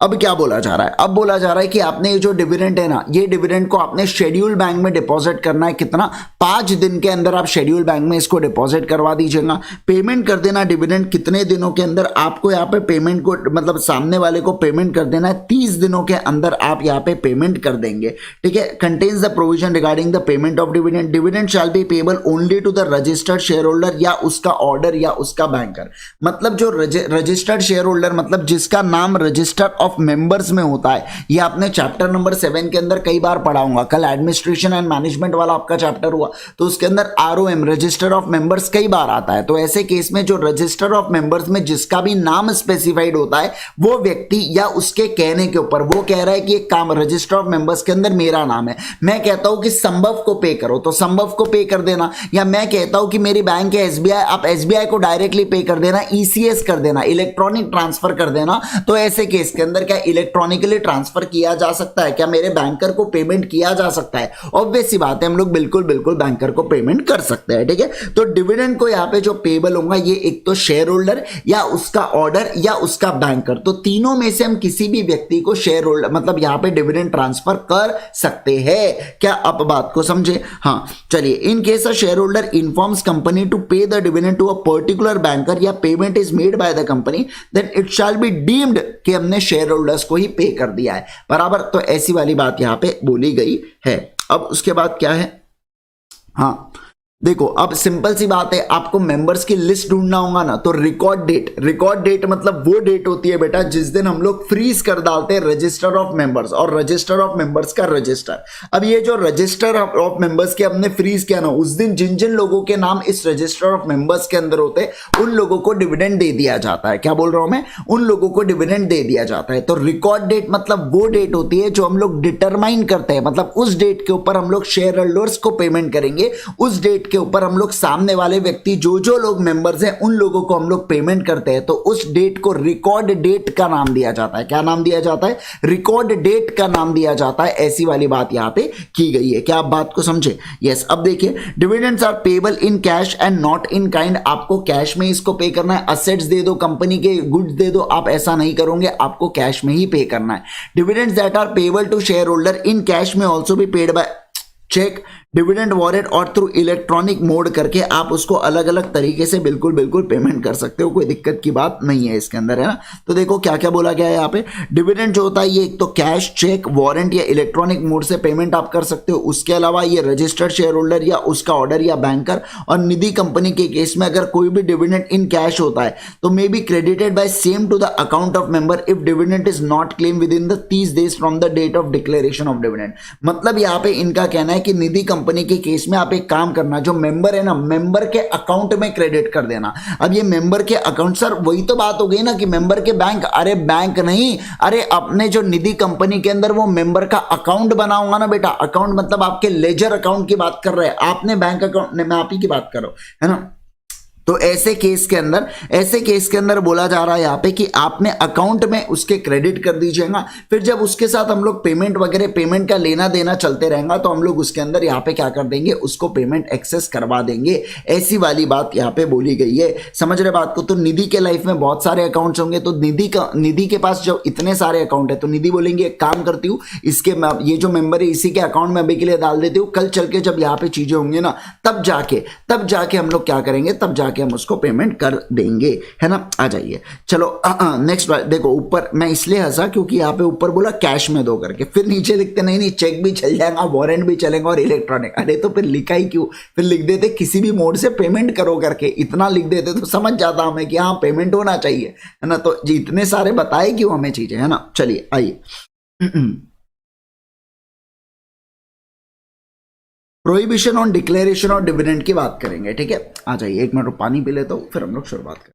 Speaker 1: अब क्या बोला जा रहा है, अब बोला जा रहा है कि आपने ये जो डिविडेंड है ना, ये डिविडेंड को आपने शेड्यूल बैंक में डिपॉजिट करना है, कितना, 5 दिन के अंदर आप शेड्यूल बैंक में इसको डिपॉजिट करवा दीजिएगा। पेमेंट कर देना डिविडेंड कितने दिनों के अंदर, आपको यहाँ पे पेमेंट को, मतलब सामने वाले को पेमेंट कर देना है 30 दिनों के अंदर आप यहाँ पे पेमेंट कर देंगे, ठीक है। Contains the provision regarding the payment of dividend, dividend shall be payable only to the registered share holder या उसका ऑर्डर या उसका बैंकर। मतलब जो रजिस्टर्ड शेयर होल्डर, मतलब जिसका नाम रजिस्टर ऑफ मेंबर्स में होता है, ये आपने चैप्टर नंबर 7 के अंदर कई बार पढ़ा होगा, कल एडमिनिस्ट्रेशन एंड मैनेजमेंट वाला आपका चैप्टर हुआ तो उसके अंदर आरओएम रजिस्टर ऑफ मेंबर्स कई बार आता है। तो ऐसे केस में जो रजिस्टर ऑफ मेंबर्स में जिसका भी नाम स्पेसिफाइड होता है, वो व्यक्ति या उसके कहने के ऊपर, वो कह रहा है कि एक काम रजिस्टर ऑफ मेंबर्स के अंदर मेरा नाम है, मैं कहता हूं कि संभव को पे करो तो संभव को पे कर देना, या मैं कहता हूं कि मेरी बैंक है एसबीआई, आप एसबीआई को डायरेक्टली पे कर देना, ईसीएस कर देना, इलेक्ट्रॉनिक ट्रांसफर कर देना। तो ऐसे केस के अंदर क्या इलेक्ट्रॉनिकली ट्रांसफर किया जा सकता है, क्या मेरे बैंकर को पेमेंट किया जा सकता है, ऑब्वियस सी बात है, हम लोग बिल्कुल बैंकर को पेमेंट कर सकते हैं, ठीक है। तो डिविडेंड को यहाँ पे जो पेबल होगा, ये एक तो शेयर होल्डर या उसका ऑर्डर या उसका बैंकर, तो तीनों में से हम किसी भी व्यक्ति को शेयर होल्डर, मतलब यहाँ पे डिविडेंड ट्रांसफर कर सकते हैं। क्या आप बात को समझे। हाँ चलिए, in case a share holder informs company to pay the dividend to a particular banker या payment is made by the company, then it shall be deemed कि हमने शेयर होल्डर्स को ही पे कर दिया है, बराबर। तो ऐसी वाली बात यहां पे बोली गई है। अब उसके बाद क्या है, हाँ देखो अब सिंपल सी बात है, आपको मेंबर्स की लिस्ट ढूंढना होगा ना, तो रिकॉर्ड डेट मतलब वो डेट होती है बेटा जिस दिन हम लोग फ्रीज कर डालते हैं रजिस्टर ऑफ मेंबर्स, और रजिस्टर ऑफ मेंबर्स का रजिस्टर। अब ये जो रजिस्टर ऑफ मेंबर्स के हमने फ्रीज किया ना, उस दिन जिन जिन लोगों के नाम इस रजिस्टर ऑफ मेंबर्स के अंदर होते हैं उन लोगों को डिविडेंड दे दिया जाता है। क्या बोल रहा हूं मैं, उन लोगों को डिविडेंड दे दिया जाता है। तो रिकॉर्ड डेट मतलब वो डेट होती है जो हम लोग डिटरमाइन करते हैं, मतलब उस डेट के ऊपर हम लोग शेयर होल्डर्स को पेमेंट करेंगे, उस डेट के ऊपर हम लोग सामने वाले व्यक्ति जो लोग मेंबर्स हैं उन लोगों को हम लोग पेमेंट करते हैं। तो उस डेट को रिकॉर्ड डेट का नाम दिया जाता है। क्या नाम दिया जाता है, रिकॉर्ड डेट का नाम दिया जाता है। ऐसी वाली बात यहां पे की गई है। क्या आप बात को समझे। यस अब देखिए, dividends are payable in cash and not in kind. आपको कैश में इसको पे करना है, असेट्स दे दो, कंपनी के गुड्स दे दो, आप ऐसा नहीं करोगे, आपको कैश में ही पे करना है। Dividends that are payable to share holder in cash में also be paid by cheque. Dividend wallet और थ्रू इलेक्ट्रॉनिक मोड करके आप उसको अलग अलग तरीके से बिल्कुल बिल्कुल पेमेंट कर सकते हो, कोई दिक्कत की बात नहीं है इसके अंदर, है ना। तो देखो क्या क्या बोला गया है यहाँ पे। डिविडेंड जो होता है ये एक तो कैश, चेक, वारंट या इलेक्ट्रॉनिक मोड से पेमेंट आप कर सकते हो। उसके अलावा ये रजिस्टर्ड शेयर होल्डर या उसका ऑर्डर या बैंकर और निधि कंपनी के केस में अगर कोई भी डिविडेंड इन कैश होता है तो may be credited by same to the account of member if dividend is not claim within the 30 days from the date of declaration of dividend. मतलब यहाँ पे इनका कहना है कि निधि कंपनी के केस में आप एक काम करना, जो मेंबर है ना, मेंबर के अकाउंट में क्रेडिट कर देना। अब ये मेंबर के अकाउंट, सर वही तो बात हो गई ना कि मेंबर के बैंक, अरे बैंक नहीं, अरे अपने जो निधि कंपनी के अंदर वो मेंबर का अकाउंट बना होगा ना बेटा। अकाउंट मतलब आपके लेजर अकाउंट की बात कर रहे हैं, आपने बैंक अकाउंट, मैं आप ही की बात कर रहा हूं, है ना। तो ऐसे केस के अंदर बोला जा रहा है यहाँ पे कि आपने अकाउंट में उसके क्रेडिट कर दीजिएगा। फिर जब उसके साथ हम लोग पेमेंट वगैरह, पेमेंट का लेना देना चलते रहेगा तो हम लोग उसके अंदर यहाँ पे क्या कर देंगे, उसको पेमेंट एक्सेस करवा देंगे। ऐसी वाली बात यहाँ पे बोली गई है, समझ रहे बात को। तो निधि के लाइफ में बहुत सारे अकाउंट्स होंगे, तो निधि के पास जब इतने सारे अकाउंट है तो निधि बोलेंगे एक काम करती हूँ, इसके ये जो मेंबर है इसी के अकाउंट में अभी के लिए डाल देती हूँ, कल चल के जब यहाँ पे चीजें होंगी ना तब जाके हम लोग क्या करेंगे, तब जाके हम उसको पेमेंट कर देंगे, है ना। आ जाइए चलो नेक्स्ट देखो। ऊपर मैं इसलिए हंसा क्योंकि यहाँ पे ऊपर बोला कैश में दो करके, फिर नीचे लिखते नहीं चेक भी चल जाएगा, वारंट भी चलेगा और इलेक्ट्रॉनिक। अरे तो फिर लिखा ही क्यों, फिर लिख देते किसी भी मोड से पेमेंट करो करके, इतना लिख देते तो समझ जाता हमें कि हाँ पेमेंट होना चाहिए, है ना। तो इतने सारे बताए क्यों हमें चीजें, है ना। चलिए आइए प्रोहिबिशन ऑन डिक्लेरेशन और डिविडेंड की बात करेंगे, ठीक है। आ जाइए, एक मिनट पानी पी लेता हूं फिर हम लोग शुरुआत करें।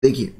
Speaker 1: देखिए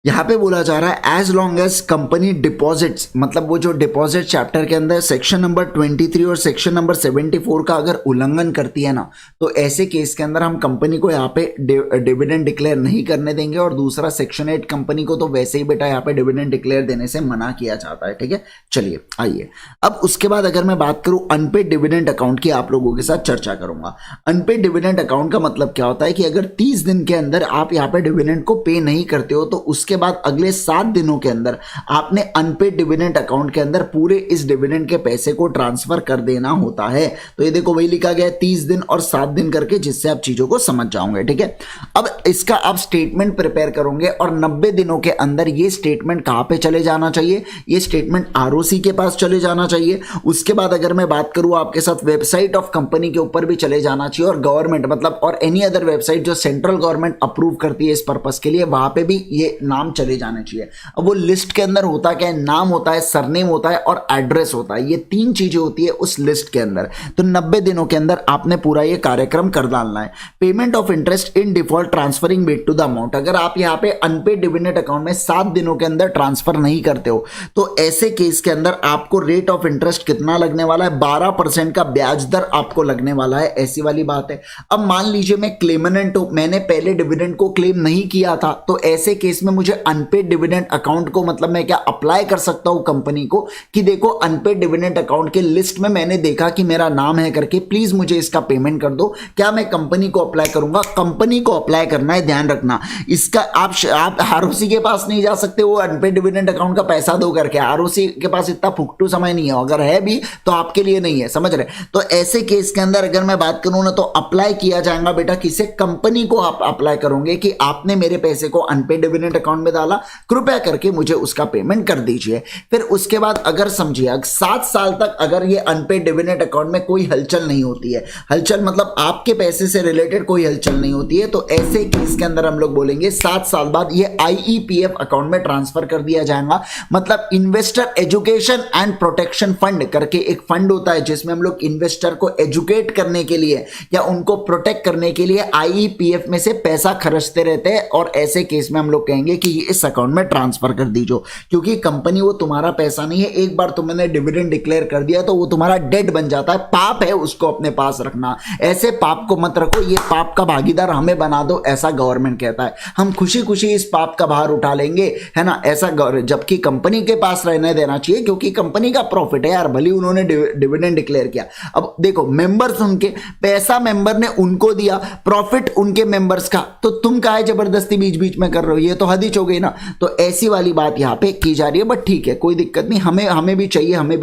Speaker 1: यहां पे बोला जा रहा है as long as company deposits, मतलब वो जो डिपॉजिट चैप्टर के अंदर सेक्शन नंबर 23 और सेक्शन नंबर 74 का अगर उल्लंघन करती है ना, तो ऐसे केस के अंदर हम कंपनी को यहाँ पे डिविडेंड डिक्लेयर नहीं करने देंगे। और दूसरा सेक्शन 8 कंपनी को तो वैसे ही बेटा यहाँ पे डिविडेंड डिक्लेयर देने से मना किया जाता है, ठीक है। चलिए आइए, अब उसके बाद अगर मैं बात करूं अनपेड डिविडेंड अकाउंट की, आप लोगों के साथ चर्चा करूंगा। अनपेड डिविडेंड अकाउंट का मतलब क्या होता है कि अगर 30 दिन के अंदर आप यहाँ पे डिविडेंड को पे नहीं करते हो तो उसके बाद अगले 7 दिनों के अंदर आपने अनपेड डिविडेंड अकाउंट के अंदर पूरे इस डिविडेंड के पैसे को ट्रांसफर कर देना होता है। तो ये देखो वही लिखा गया है 30 दिन और 7 दिन करके, जिससे आप चीजों को समझ जाओगे, ठीक है। अब इसका आप स्टेटमेंट प्रिपेयर करोगे और 90 दिनों के अंदर ये स्टेटमेंट कहां पे चले जाना चाहिए, ये स्टेटमेंट आरओसी के पास चले जाना चाहिए। उसके बाद अगर मैं बात करूं आपके साथ वेबसाइट ऑफ कंपनी के ऊपर भी चले जाना चाहिए, और गवर्नमेंट मतलब और एनी अदर वेबसाइट जो सेंट्रल गवर्नमेंट अप्रूव करती है इस पर्पस के लिए, वहां पे भी ये नाम चले जाने चाहिए। अब वो लिस्ट के अंदर होता क्या है, नाम होता है, सरनेम होता है और एड्रेस होता है, ये 3 चीजें होती है उस लिस्ट के अंदर। तो 90 दिनों के अंदर आपने पूरा ये कार्यक्रम कर डालना है। Payment of interest in default transferring back to the amount, अगर आप यहाँ पे अनपेड डिविडेंड अकाउंट में 7 दिनों के अंदर ट्रांसफर नहीं करते हो तो ऐसे केस के अंदर आपको रेट ऑफ इंटरेस्ट कितना लगने वाला है, 12% का ब्याज दर आपको लगने वाला है, ऐसी वाली बात है। अब मान लीजिए मैं क्लेमेंट हूं, मैंने पहले डिविडेंड को क्लेम नहीं किया था, तो ऐसे केस में मुझे अनपेड डिविडेंड अकाउंट को मतलब मैं क्या अप्लाई कर सकता हूं कंपनी को कि देखो अनपेड डिविडेंड अकाउंट के लिस्ट में मैंने देखा कि मेरा नाम है करके, प्लीज मुझे इसका पेमेंट कर दो। क्या मैं कंपनी को अप्लाई करूंगा, कंपनी को अप्लाई करना है, ध्यान रखना इसका। आप आरओसी के पास नहीं जा सकते वो अनपेड डिविडेंड अकाउंट का पैसा दो करके, आरओसी के पास इतना फुकटू समय नहीं है, अगर है भी तो आपके लिए नहीं है, समझ रहे। तो ऐसे केस के अंदर अगर मैं बात करूं ना तो अप्लाई किया जाएगा बेटा किसे, कंपनी को आप अप्लाई करोगे कि आपने मेरे पैसे को अनपेड डिविडेंड अकाउंट में डाला, कृपया करके मुझे उसका पेमेंट कर दीजिए। फिर उसके बाद अगर समझिए 7 साल तक अगर ये अनपेड डिविडेंड अकाउंट में कोई हलचल नहीं होती है, हलचल मतलब आपके पैसे से रिलेटेड कोई हलचल नहीं होती है, तो ऐसे केस के अंदर हम लोग बोलेंगे 7 साल बाद ये आईईपीएफ अकाउंट में ट्रांसफर कर दिया जाएगा। मतलब investor education and protection fund करके एक फंड होता है जिसमें हम लोग इन्वेस्टर को एजुकेट करने के लिए या उनको प्रोटेक्ट करने के लिए आईईपीएफ में से पैसा खर्चते रहते हैं, और ऐसे केस में हम लोग कहेंगे कि इस अकाउंट में ट्रांसफर कर दीजो, क्योंकि कंपनी वो तुम्हारा पैसा नहीं है, एक बार तुमने डिविडेंड डिक्लेयर कर दिया तो वो तुम्हारा डेट बन जाता है, पाप है उसको अपने पास रखना, ऐसे पाप को मत रखो, ये पाप का भागीदार हमें बना दो, ऐसा गवर्नमेंट कहता है। हम खुशी खुशी इस पाप का भार उठा लेंगे, है ना, ऐसा जबकि कंपनी के पास रहने देना चाहिए, क्योंकि कंपनी का प्रॉफिट है यार, भले उन्होंने डिविडेंड डिक्लेयर किया। अब देखो मेंबर्स उनके, पैसा मेंबर ने उनको दिया, प्रॉफिट उनके मेंबर्स का, तो तुम काहे जबरदस्ती बीच बीच में कर रहे हो, ये तो हद ही हो गई ना। तो ऐसी वाली बात यहाँ पे की जा रही है, बट ठीक है कोई दिक्कत नहीं, हमें भी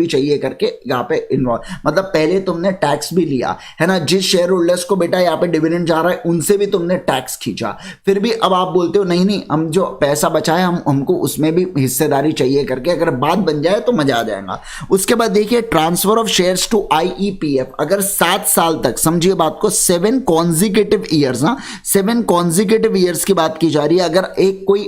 Speaker 1: चाहिए करके यहाँ पे इन्वॉल्व, मतलब पहले तुमने टैक्स भी लिया है ना, जिस शेयर होल्डर्स को बेटा यहाँ पे डिविडेंड जा रहा है उनसे भी तुमने टैक्स खींचा, फिर भी अब आप बोलते हो नहीं हम जो पैसा बचा है हमको उसमें भी हिस्सेदारी चाहिए करके, अगर बात बन जाए तो मजा आ जाएगा। उसके बाद देखिए ट्रांसफर ऑफ शेयर्स टू आईईपीएफ, अगर 7 साल तक, समझिए बात को, 7 कॉन्जिक्यूटिव ईयर्स, 7 कॉन्जिक्यूटिव ईयर्स की बात की जा रही है, अगर एक कोई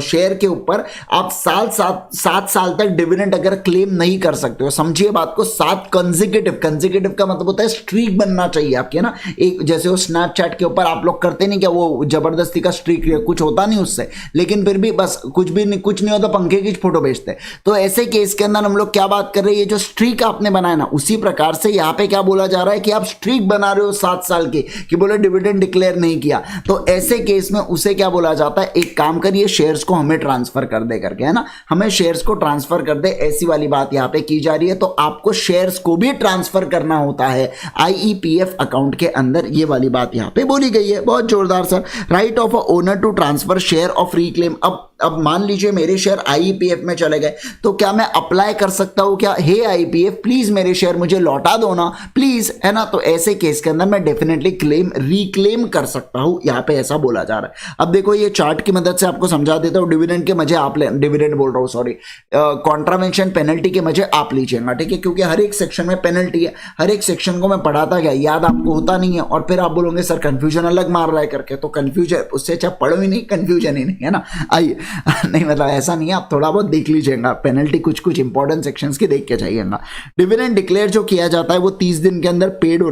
Speaker 1: शेयर के ऊपर आप 7 साल तक डिविडेंड अगर क्लेम नहीं कर सकते हो, समझिए बात को, 7 कंसेक्यूटिव का मतलब होता है स्ट्रीक बनना चाहिए आपके ना, एक जैसे वो स्नैपचैट के ऊपर आप लोग करते नहीं क्या, वो जबरदस्ती का स्ट्रीक, कुछ होता नहीं उससे, लेकिन फिर भी बस कुछ नहीं होता, पंखे की फोटो भेजते, तो ऐसे केस के अंदर हम लोग क्या बात कर रहे हैं, ये जो स्ट्रीक आपने बनाया ना, उसी प्रकार से यहाँ पे क्या बोला जा रहा है कि आप स्ट्रीक बना रहे हो 7 साल की, कि बोले डिविडेंड डिक्लेयर नहीं किया, तो ऐसे केस में उसे क्या बोला जाता है, एक काम करिए शेयर्स को हमें ट्रांसफर कर दे करके, है ना, हमें शेयर्स को ट्रांसफर कर दे, ऐसी वाली बात यहाँ पे की जा रही है। तो आपको शेयर्स को भी ट्रांसफर करना होता है आईईपीएफ अकाउंट के अंदर, ये वाली बात यहाँ पे बोली गई है, बहुत जोरदार sir. Right of a owner to transfer share of reclaim, अब मान लीजिए मेरे शेयर आईईपीएफ में चले गए, तो क्या मैं अप्लाई कर सकता हूं क्या, हे आईईपीएफ प्लीज मेरे शेयर मुझे लौटा दो ना प्लीज, है ना, तो ऐसे केस के अंदर मैं डेफिनेटली रिक्लेम कर सकता हूं, यहां पे ऐसा बोला जा रहा है। अब देखो ये चार्ट की मदद से आपको समझा देता हूं, डिविडेंड के मजे आप डिविडेंड बोल रहा हूं सॉरी, कॉन्ट्रावेंशन पेनल्टी के मजे आप लीजिएगा, ठीक है, क्योंकि हर एक सेक्शन में पेनल्टी है, हर एक सेक्शन को मैं पढ़ाता गया, याद आपको होता नहीं है, और फिर आप बोलोगे सर कंफ्यूजन अलग मार रहा है करके, तो कंफ्यूजन उससे अच्छा पढ़ो ही नहीं, कंफ्यूजन ही नहीं, है ना। आइए नहीं मतलब ऐसा नहीं है, आप थोड़ा बहुत देख लीजिएगा, पेनल्टी कुछ इंपॉर्टेंट सेक्शंस के देख के जाइएगा। डिविडेंड डिक्लेयर जो किया जाता है वो 30 दिन के अंदर पेड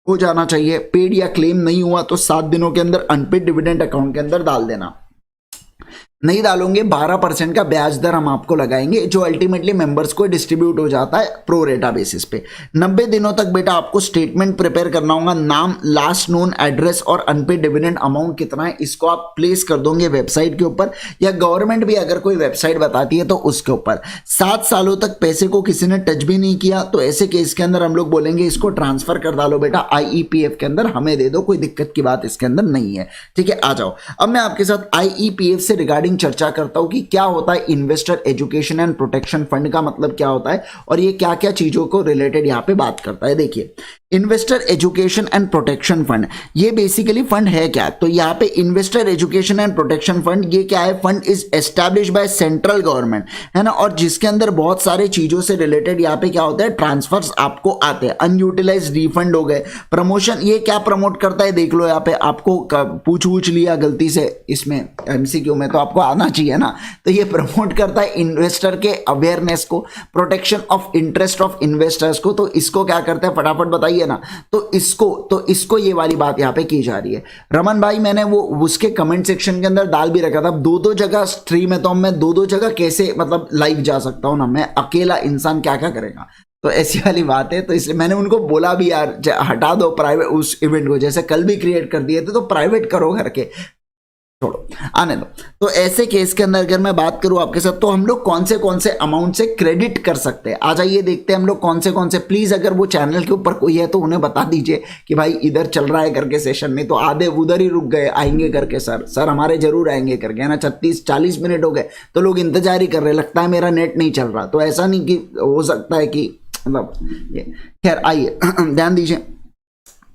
Speaker 1: हो जाना चाहिए, पेड या क्लेम नहीं हुआ तो 7 दिनों के अंदर अनपेड डिविडेंड अकाउंट के अंदर डाल देना, नहीं डालोगे 12% का ब्याज दर हम आपको लगाएंगे, जो अल्टीमेटली मेंबर्स को डिस्ट्रीब्यूट हो जाता है प्रो रेटा बेसिस पे। 90 दिनों तक बेटा आपको स्टेटमेंट प्रिपेयर करना होगा, नाम, लास्ट नोन एड्रेस और अनपेड डिविडेंड अमाउंट कितना है इसको आप प्लेस कर दोगे वेबसाइट के ऊपर, या गवर्नमेंट भी अगर कोई वेबसाइट बताती है तो उसके ऊपर। 7 सालों तक पैसे को किसी ने टच भी नहीं किया तो ऐसे केस के अंदर हम लोग बोलेंगे इसको ट्रांसफर कर डालो बेटा आईईपीएफ के अंदर, हमें दे दो, कोई दिक्कत की बात इसके अंदर नहीं है, ठीक है। आ जाओ अब मैं आपके साथ आईईपीएफ से रिगार्डिंग चर्चा करता हूं कि क्या होता है investor education and protection fund का मतलब क्या होता है और ये क्या क्या चीजों को रिलेटेड यहां पे बात करता है। देखिए investor education and protection fund, ये बेसिकली फंड है क्या, तो यहाँ पे investor education and protection fund ये क्या है, fund is establish by central government, है ना, और जिसके अंदर बहुत सारे चीजों से रिलेटेड यहाँ पे क्या होता है ट्रांसफर्स आपको आते हैं, अनयूटिलाइज रिफंड हो गए, प्रमोशन, ये क्या प्रमोट करता है देख लो, यहाँ पे आपको पूछ लिया गलती से इसमें एमसीक्यू में तो आपको आना चाहिए ना, तो ये प्रमोट करता है इन्वेस्टर के अवेयरनेस को, protection of interest of investors को, तो इसको क्या करते हैं फटाफट बताइए ना, तो इसको ये वाली बात यहां पे की जा रही है। रमन भाई मैंने वो उसके कमेंट सेक्शन के अंदर डाल भी रखा था, दो जगह स्ट्रीम है तो मैं दो जगह कैसे मतलब लाइव जा सकता हूं ना, मैं अकेला इंसान क्या क्या करेगा, तो ऐसी वाली बात है, तो इसलिए मैंने उनको बोला भी यार हटा दो प्राइवेट उस इवेंट को, जैसे कल भी क्रिएट कर दिए थे तो प्राइवेट करो करके, छोड़ो आने दो। तो ऐसे केस के अंदर अगर मैं बात करूं आपके साथ तो हम लोग कौन से अमाउंट से क्रेडिट कर सकते हैं, आ जाइए देखते हैं हम लोग कौन से, प्लीज अगर वो चैनल के ऊपर कोई है तो उन्हें बता दीजिए कि भाई इधर चल रहा है करके सेशन में, तो आधे उधर ही रुक गए, आएंगे करके सर हमारे जरूर आएंगे करके, है ना, 36-40 मिनट हो गए तो लोग इंतजार ही कर रहे, लगता है मेरा नेट नहीं चल रहा, तो ऐसा नहीं कि हो सकता है कि मतलब खैर आइए ध्यान दीजिए।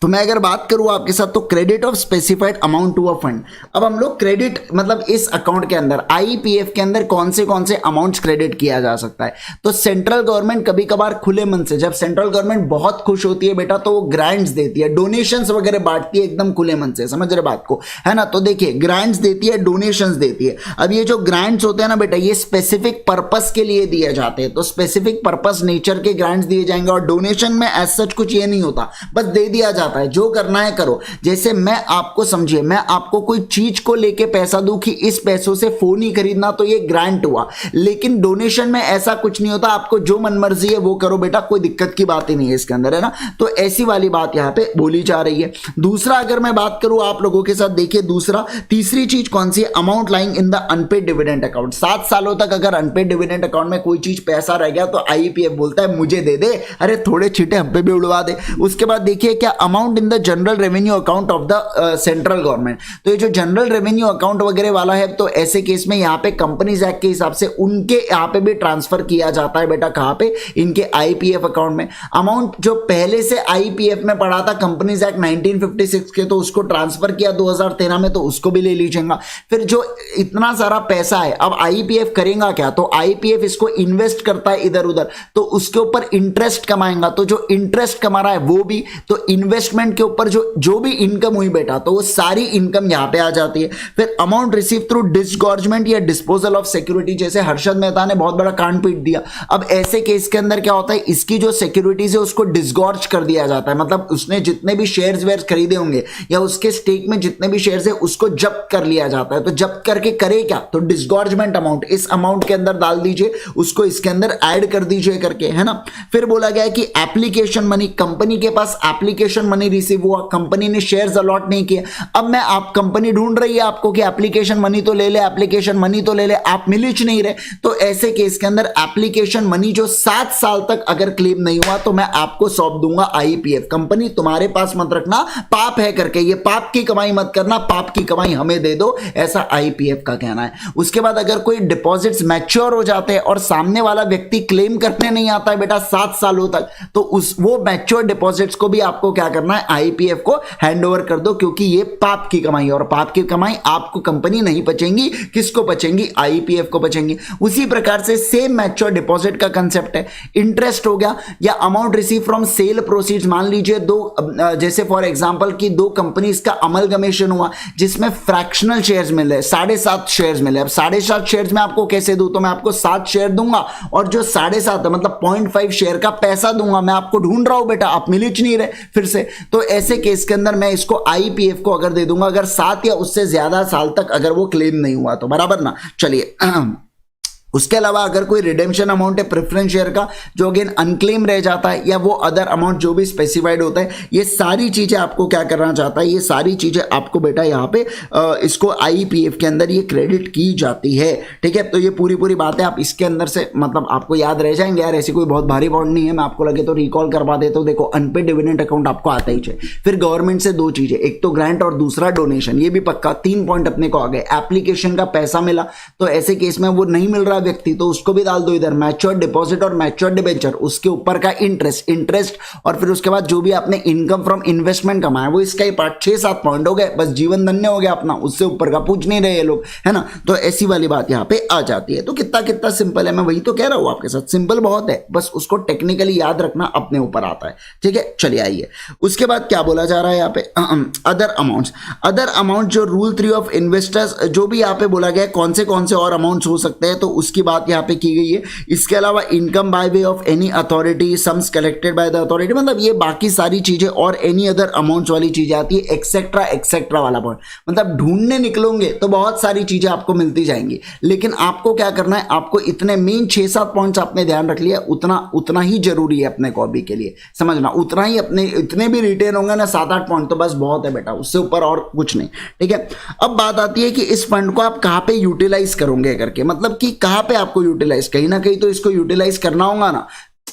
Speaker 1: तो मैं अगर बात करूं आपके साथ तो credit of specified amount to a fund, अब हम लोग क्रेडिट मतलब इस अकाउंट के अंदर आईपीएफ के अंदर कौन से अमाउंट्स क्रेडिट किया जा सकता है, तो सेंट्रल गवर्नमेंट कभी कभार खुले मन से, जब सेंट्रल गवर्नमेंट बहुत खुश होती है बेटा तो वो ग्रांट्स देती है, डोनेशंस वगैरह बांटती है एकदम खुले मन से, समझ रहे बात को, है ना, तो देखिए ग्रांट्स देती है, डोनेशंस देती है। अब ये जो ग्रांट्स होते हैं ना बेटा ये स्पेसिफिक पर्पस के लिए दिए जाते हैं, तो स्पेसिफिक पर्पस नेचर के ग्रांट्स दिए जाएंगे, और डोनेशन में एज सच कुछ ये नहीं होता, बस दे दिया जाता जाता है, जो करना है करो। जैसे मैं आपको समझिए, मैं आपको कोई चीज को लेके पैसा दूं कि इस पैसों से फोन ही खरीदना, तो ये ग्रांट हुआ। लेकिन डोनेशन में ऐसा कुछ नहीं होता, आपको जो मनमर्जी है वो करो बेटा, कोई दिक्कत की बात ही नहीं है इसके अंदर, है ना। तो ऐसी वाली बात यहां पे बोली जा रही है। दूसरा अगर मैं बात करूं आप लोगों के साथ, देखिए दूसरा, तीसरी चीज कौन सी है, amount lying in the unpaid dividend account. 7 सालों तक अगर अनपेड डिविडेंड अकाउंट में कोई चीज पैसा रह गया तो आईपीएफ बोलता है मुझे दे दे, अरे थोड़े छींटे हम पे भी उड़वा दे। उसके बाद देखिए क्या, amount in the general revenue account of the central government. तो ये जो जनरल रेवेन्यू अकाउंट वगैरह वाला है, तो ऐसे केस में यहाँ पे कंपनीज एक्ट के हिसाब से उनके यहाँ पे भी ट्रांसफर किया जाता है बेटा, कहाँ पे, इनके आईपीएफ अकाउंट में। अमाउंट जो पहले से आईपीएफ में पड़ा था कंपनीज एक्ट 1956 के, तो उसको ट्रांसफर किया 2013 में, तो उसको भी ले लीजिएगा। फिर जो इतना सारा पैसा है, अब आईपीएफ करेगा क्या, तो आईपीएफ इसको इन्वेस्ट करता है इधर उधर, तो उसके ऊपर इंटरेस्ट कमाएगा। तो जो इंटरेस्ट कमा रहा है वो भी, तो इन्वेस्टमेंट के ऊपर जो भी इनकम हुई बेटा, तो वो सारी इनकम यहां पे आ जाती है। फिर अमाउंट रिसीव थ्रू डिसगॉर्जमेंट या डिस्पोजल ऑफ सिक्योरिटी, जैसे हर्षद मेहता ने बहुत बड़ा कांड पीट दिया। अब ऐसे केस के अंदर क्या होता है, इसकी जो सिक्योरिटीज है उसको डिसगॉर्ज कर दिया जाता है, मतलब उसने जितने भी शेयर्स वेयर खरीदे होंगे या उसके स्टेक में जितने भी शेयर्स है उसको जब्त कर लिया जाता है। तो जब्त करके करे क्या, तो डिसगॉर्जमेंट अमाउंट इस अमाउंट के अंदर डाल दीजिए, उसको इसके अंदर ऐड कर दीजिए करके, है ना। फिर बोला गया है कि एप्लीकेशन मनी, कंपनी के पास एप्लीकेशन मनी रिसीव हुआ, कंपनी ने शेयर्स अलॉट नहीं किए। अब मैं आप कंपनी ढूंढ रही है आपको कि एप्लीकेशन मनी तो ले ले, एप्लीकेशन मनी तो ले ले, आप मिल ही नहीं रहे। तो ऐसे केस के अंदर एप्लीकेशन मनी जो 7 साल तक अगर क्लेम नहीं हुआ तो मैं आपको सौंप दूंगा आईपीएफ। कंपनी तुम्हारे पास मत रखना, पाप है करके, ये पाप की कमाई मत करना, पाप की कमाई हमें दे दो, ऐसा आईपीएफ का कहना है। उसके बाद अगर कोई डिपॉजिट्स मैच्योर हो जाते हैं और सामने वाला व्यक्ति क्लेम करने नहीं आता है बेटा 7 सालों तक, तो वो मैच्योर डिपॉजिट्स को भी आपको क्या करना है, आईपीएफ को हैंडओवर कर दो, क्योंकि ये पाप की कमाई है और पाप की कमाई आपको कंपनी नहीं बचेंगी, किसको बचेंगी, आईपीएफ को बचेंगी। उसी प्रकार से सेम मैच्योर डिपॉजिट का कंसेप्ट है। इंटरेस्ट हो गया या amount receive from sale proceeds, मान लीजिए जैसे फॉर एग्जांपल कि 2 कंपनीज का अमलगमेशन हुआ जिसमें फ्रैक्शनल शेयर्स मिले, 7.5 शेयर्स मिले। अब 7.5 शेयर्स में आपको कैसे दूं, तो मैं आपको 7 शेयर दूंगा और जो 7.5 है मतलब 0.5 शेयर का पैसा दूंगा। मैं आपको ढूंढ रहा हूं बेटा, आप मिल ही नहीं रहे फिर से। तो ऐसे केस के अंदर मैं इसको आईपीएफ को अगर दे दूंगा, अगर 7 या उससे ज्यादा साल तक अगर वो क्लेम नहीं हुआ तो, बराबर ना। चलिए उसके अलावा अगर कोई रिडेम्पशन अमाउंट है प्रेफरेंस शेयर का जो अगेन अनक्लेम रह जाता है, या वो अदर अमाउंट जो भी स्पेसिफाइड होता है, ये सारी चीजें आपको क्या करना चाहता है, ये सारी चीजें आपको बेटा यहाँ पे इसको आईपीएफ के अंदर ये क्रेडिट की जाती है। ठीक है, तो ये पूरी बात है, आप इसके अंदर से मतलब आपको याद रह जाएंगे यार, ऐसी कोई बहुत भारी बात नहीं है। मैं आपको लगे तो रिकॉल करवा देता हूँ। देखो अनपेड डिविडेंड अकाउंट आपको आता ही चाहिए। फिर गवर्नमेंट से 2 चीजें, एक तो ग्रांट और दूसरा डोनेशन, ये भी पक्का। 3 पॉइंट अपने को आ गए। एप्लीकेशन का पैसा मिला, तो ऐसे केस में वो नहीं मिल रहा व्यक्ति, तो उसको भी डाल दो इधर मैच्योर डिपॉजिट और मैच्योर डिबेंचर, उसके ऊपर का इंटरेस्ट और फिर उसके बाद जो भी आपने इनकम फ्रॉम इन्वेस्टमेंट कमाया वो इसका ही पार्ट। 6-7 पॉइंट हो गए, बस जीवन धन्य हो गया अपना, उससे ऊपर का पूछ नहीं रहे ये लोग, है ना। तो ऐसी वाली बात यहाँ पे आ जाती है। तो कितना सिंपल है, मैं वही तो कह रहा हूं आपके साथ, सिंपल बहुत है, बस उसको टेक्निकली याद रखना अपने ऊपर आता है। ठीक है, चलिए आइए उसके बाद क्या बोला जा रहा है यहाँ पे, अदर अमाउंट जो रूल 3 ऑफ इन्वेस्टर्स, जो भी यहाँ पे बोला गया कौन से और अमाउंट्स हो सकते हैं, तो उसकी बात यहाँ पे की गई है। इसके अलावा income by way of any authority, sums collected by the authority, मतलब ये बाकी सारी चीजें और एनी अदर अमाउंट्स वाली चीजें आती है। एक्सेट्रा वाला पॉइंट, मतलब ढूंढने निकलोगे तो बहुत सारी चीजें आपको मिलती जाएंगी, लेकिन आपको क्या करना है, आपको इतने मेन 6-7 पॉइंट्स आपने ध्यान रख लिया, उतना ही जरूरी है अपने कॉपी के लिए, समझना। उतना ही अपने, इतने भी रिटेन होंगे ना 7-8 पॉइंट, तो बस बहुत है बेटा, उससे ऊपर और कुछ नहीं। ठीक है, अब बात आती है कि इस फंड को आप कहां पे यूटिलाइज करोगे करके, मतलब कि कहां पे आपको यूटिलाइज, कहीं ना कहीं तो इसको यूटिलाइज करना होगा ना,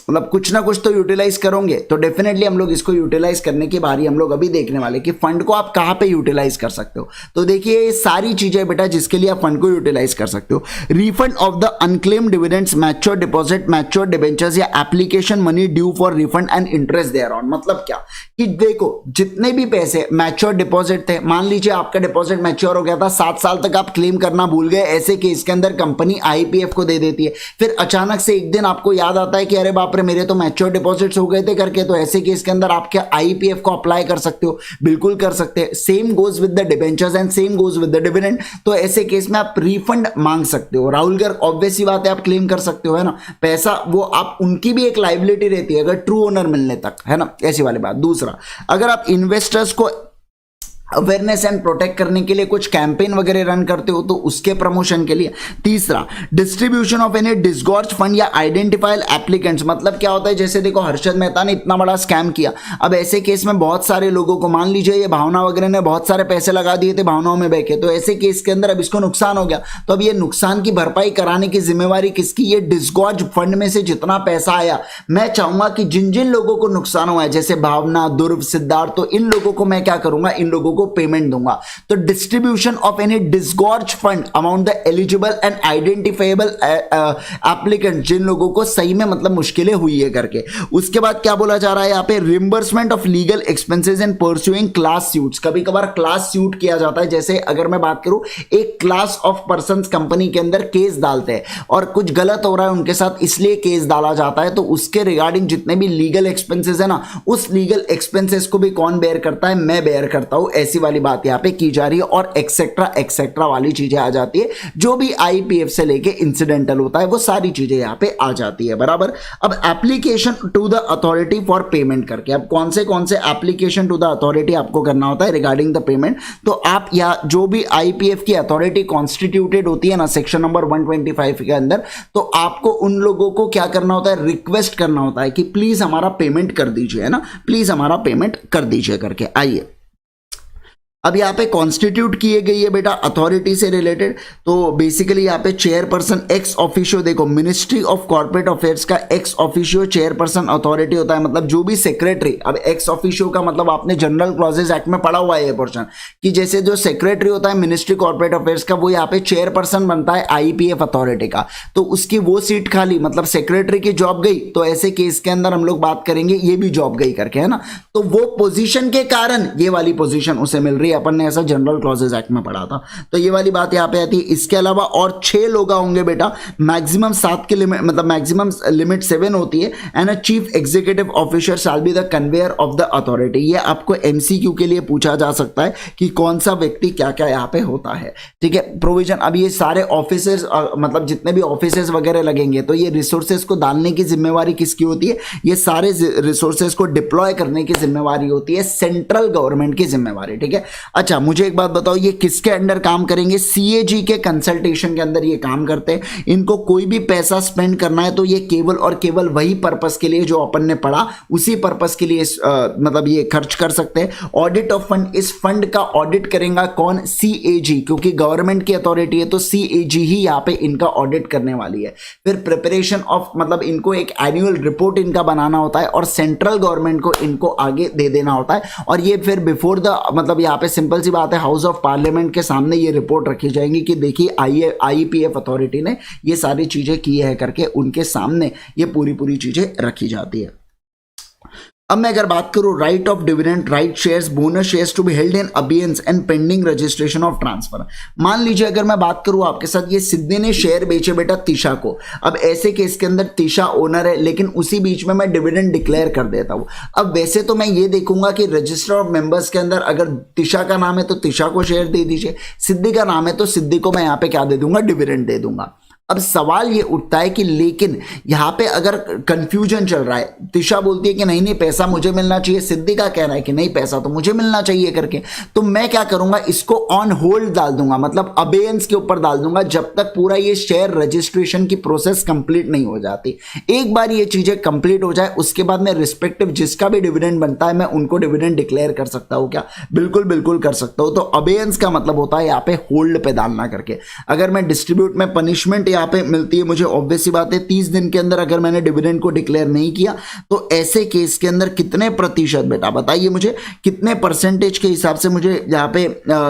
Speaker 1: मतलब कुछ ना कुछ तो यूटिलाइज करोगे। तो डेफिनेटली हम लोग इसको यूटिलाइज करने की बारी हम लोग अभी देखने वाले कि फंड को आप कहां पे यूटिलाइज कर सकते हो। तो देखिए ये सारी चीजें बेटा जिसके लिए आप फंड को यूटिलाइज कर सकते हो। Refund of the unclaimed dividends, mature deposit, mature debentures या application money due for refund and interest thereon. मतलब क्या कि देखो जितने भी पैसे मैच्योर डिपॉजिट थे, मान लीजिए आपका डिपॉजिट मैच्योर हो गया था, 7 साल तक आप क्लेम करना भूल गए, ऐसे केस के अंदर कंपनी आईपीएफ को दे देती है। फिर अचानक से एक दिन आपको याद आता है कि अरे बाप बाप रे मेरे तो मैच्योर डिपॉजिट्स हो गए थे करके, तो ऐसे केस के अंदर आप क्या आईपीएफ को अप्लाई कर सकते हो? बिल्कुल कर सकते हैं। Same goes with the debentures and same goes with the dividend. तो ऐसे केस में आप रिफंड मांग सकते हो। राहुल गर्ग ऑब्वियस ही बात है, आप क्लेम कर सकते हो, है ना। पैसा वो आप उनकी भी एक लाइबिलिटी रहती है अगर ट्रू ओनर मिलने तक, है ना, ऐसी वाली बात। दूसरा, अगर आप इन्वेस्टर्स को अवेयरनेस एंड प्रोटेक्ट करने के लिए कुछ कैंपेन वगैरह रन करते हो तो उसके प्रमोशन के लिए। तीसरा, distribution of any disgorge fund या आइडेंटिफाइड एप्लीकेंट्स। मतलब क्या होता है, जैसे देखो हर्षद मेहता ने इतना बड़ा स्कैम किया, अब ऐसे केस में बहुत सारे लोगों को, मान लीजिए ये भावना वगैरह ने बहुत सारे पैसे लगा दिए थे भावनाओं में बहके, तो ऐसे केस के अंदर अब इसको नुकसान हो गया, तो अब ये नुकसान की भरपाई कराने की जिम्मेवारी किसकी? ये डिसगॉर्ज फंड में से जितना पैसा आया, मैं चाहूंगा कि जिन जिन लोगों को नुकसान हुआ है, जैसे भावना, ध्रुव, सिद्धार्थ, तो इन लोगों को मैं क्या करूंगा, इन लोगों को पेमेंट दूंगा। तो distribution of any disgorge fund amount the eligible and identifiable applicant, जिन लोगों को सही में मतलब मुश्किलें हुई है करके। उसके बाद क्या बोला जा रहा है यहाँ पे, reimbursement of legal expenses and pursuing class suits. कभी कभार क्लास सूट किया जाता है, जैसे अगर मैं बात करूं, एक क्लास ऑफ पर्संस कंपनी के अंदर केस डालते हैं और कुछ गलत हो रहा है उनके साथ, इसलिए केस डाला जाता है, तो उसके रिगार्डिंग जितने भी लीगल एक्सपेंसेस है ना, उस लीगल एक्सपेंसेस को भी कौन बेयर करता है? मैं बेयर करता हूं। ऐसी वाली बात यहाँ पे की जा रही है, और एक्सेट्रा एक्सेट्रा वाली चीजें आ जाती है, जो भी आईपीएफ से लेके इंसिडेंटल होता है वो सारी चीजें यहाँ पे आ जाती है, बराबर। अब application to the authority for payment करके, अब कौन से एप्लीकेशन टू द अथॉरिटी आपको करना होता है रिगार्डिंग द पेमेंट? तो आप या जो भी आईपीएफ की अथॉरिटी कॉन्स्टिट्यूटेड होती है ना सेक्शन नंबर 125 के अंदर, तो आपको उन लोगों को क्या करना होता है? रिक्वेस्ट करना होता है कि प्लीज हमारा पेमेंट कर दीजिए, है ना, प्लीज हमारा पेमेंट कर दीजिए करके। आइए, अब यहाँ पे कॉन्स्टिट्यूट किए गई है बेटा अथॉरिटी से रिलेटेड, तो बेसिकली यहाँ पे चेयरपर्सन एक्स ऑफिशियो, देखो मिनिस्ट्री ऑफ कॉर्पोरेट अफेयर्स का एक्स ऑफिशियो चेयरपर्सन अथॉरिटी होता है, मतलब जो भी सेक्रेटरी। अब एक्स ऑफिशियो का मतलब आपने जनरल क्लॉजेज एक्ट में पढ़ा हुआ है ये पोर्शन, कि जैसे जो सेक्रेटरी होता है मिनिस्ट्री कॉर्पोरेट अफेयर्स का, वो यहाँ पे चेयरपर्सन बनता है आईपीएफ अथॉरिटी का, तो उसकी वो सीट खाली, मतलब सेक्रेटरी की जॉब गई, तो ऐसे केस के अंदर हम लोग बात करेंगे ये भी जॉब गई करके, है ना। तो वो पोजीशन के कारण ये वाली पोजीशन उसे मिल रही है, अपन ने ऐसा जनरल क्लॉजेज एक्ट में पढ़ा था, तो ये वाली बात यहाँ पे आती है। इसके अलावा और 6 लोग होंगे बेटा, मैक्सिमम 7 की लिमिट, मतलब मैक्सिमम लिमिट 7 होती है, and a chief executive officer shall be the conveyor of the authority. ये आपको एमसीक्यू के लिए पूछा जा सकता है कि कौन सा व्यक्ति क्या क्या यहाँ पे होता है, ठीक है। प्रोविजन, अब ये सारे ऑफिसर्स, मतलब जितने भी ऑफिसर्स वगैरह लगेंगे, तो ये रिसोर्सेज को डालने की जिम्मेवारी किसकी होती है? ये सारे रिसोर्सेज को डिप्लॉय करने की जिम्मेवारी होती है सेंट्रल गवर्नमेंट की जिम्मेवारी, ठीक है। अच्छा, मुझे एक बात बताओ, ये किसके अंडर काम करेंगे? सीएजी के कंसल्टेशन के अंदर ये काम करते हैं। इनको कोई भी पैसा स्पेंड करना है तो ये केवल और केवल वही पर्पस के लिए जो अपन ने पढ़ा, उसी पर्पस के लिए मतलब ये खर्च कर सकते हैं। ऑडिट ऑफ फंड, इस फंड का ऑडिट करेगा कौन? सीएजी, क्योंकि गवर्नमेंट की अथॉरिटी है तो सीएजी ही यहाँ पे इनका ऑडिट करने वाली है। फिर प्रिपरेशन ऑफ, मतलब इनको एक एनुअल रिपोर्ट इनका बनाना होता है और सेंट्रल गवर्नमेंट को इनको आगे दे देना होता है, और ये फिर बिफोर द, मतलब यहाँ पे सिंपल सी बात है, हाउस ऑफ पार्लियामेंट के सामने ये रिपोर्ट रखी जाएंगी कि देखिए आईपीएफ अथॉरिटी ने ये सारी चीजें की है करके, उनके सामने ये पूरी चीजें रखी जाती है। अब मैं अगर बात करूं right of dividend, right shares, bonus shares to be held in abeyance and pending registration of transfer. मान लीजिए अगर मैं बात करूं आपके साथ, ये सिद्धि ने शेयर बेचे बेटा तिशा को, अब ऐसे केस के अंदर तिशा ओनर है, लेकिन उसी बीच में मैं डिविडेंड डिक्लेयर कर देता हूं। अब वैसे तो मैं ये देखूंगा कि रजिस्टर ऑफ मेंबर्स के अंदर अगर तिशा का नाम है तो तिशा को शेयर दे दीजिए, सिद्धि का नाम है तो सिद्धि को मैं यहाँ पे क्या दे दूंगा? डिविडेंड दे दूंगा। अब सवाल ये उठता है कि लेकिन यहां पे अगर कंफ्यूजन चल रहा है, तिशा बोलती है कि नहीं नहीं पैसा मुझे मिलना चाहिए, सिद्धि का कहना है कि नहीं पैसा तो मुझे मिलना चाहिए करके, तो मैं क्या करूंगा? इसको ऑन होल्ड डाल दूंगा, मतलब अबेयंस के ऊपर डाल दूंगा, जब तक पूरा ये शेयर रजिस्ट्रेशन की प्रोसेस कंप्लीट नहीं हो जाती। एक बार ये चीजें कंप्लीट हो जाए उसके बाद में रिस्पेक्टिव जिसका भी डिविडेंड बनता है मैं उनको डिविडेंड डिक्लेयर कर सकता हूं क्या? बिल्कुल बिल्कुल कर सकता हूं। तो अबेयंस का मतलब होता है यहाँ पे होल्ड पे डालना करके। अगर मैं डिस्ट्रीब्यूट में पनिशमेंट यहाँ पे मिलती है मुझे, ऑब्वियस सी बात है 30 दिन के अंदर अगर मैंने डिविडेंड को डिक्लेयर नहीं किया, तो ऐसे केस के अंदर कितने प्रतिशत बेटा बताइए मुझे, कितने परसेंटेज के हिसाब से मुझे यहाँ पे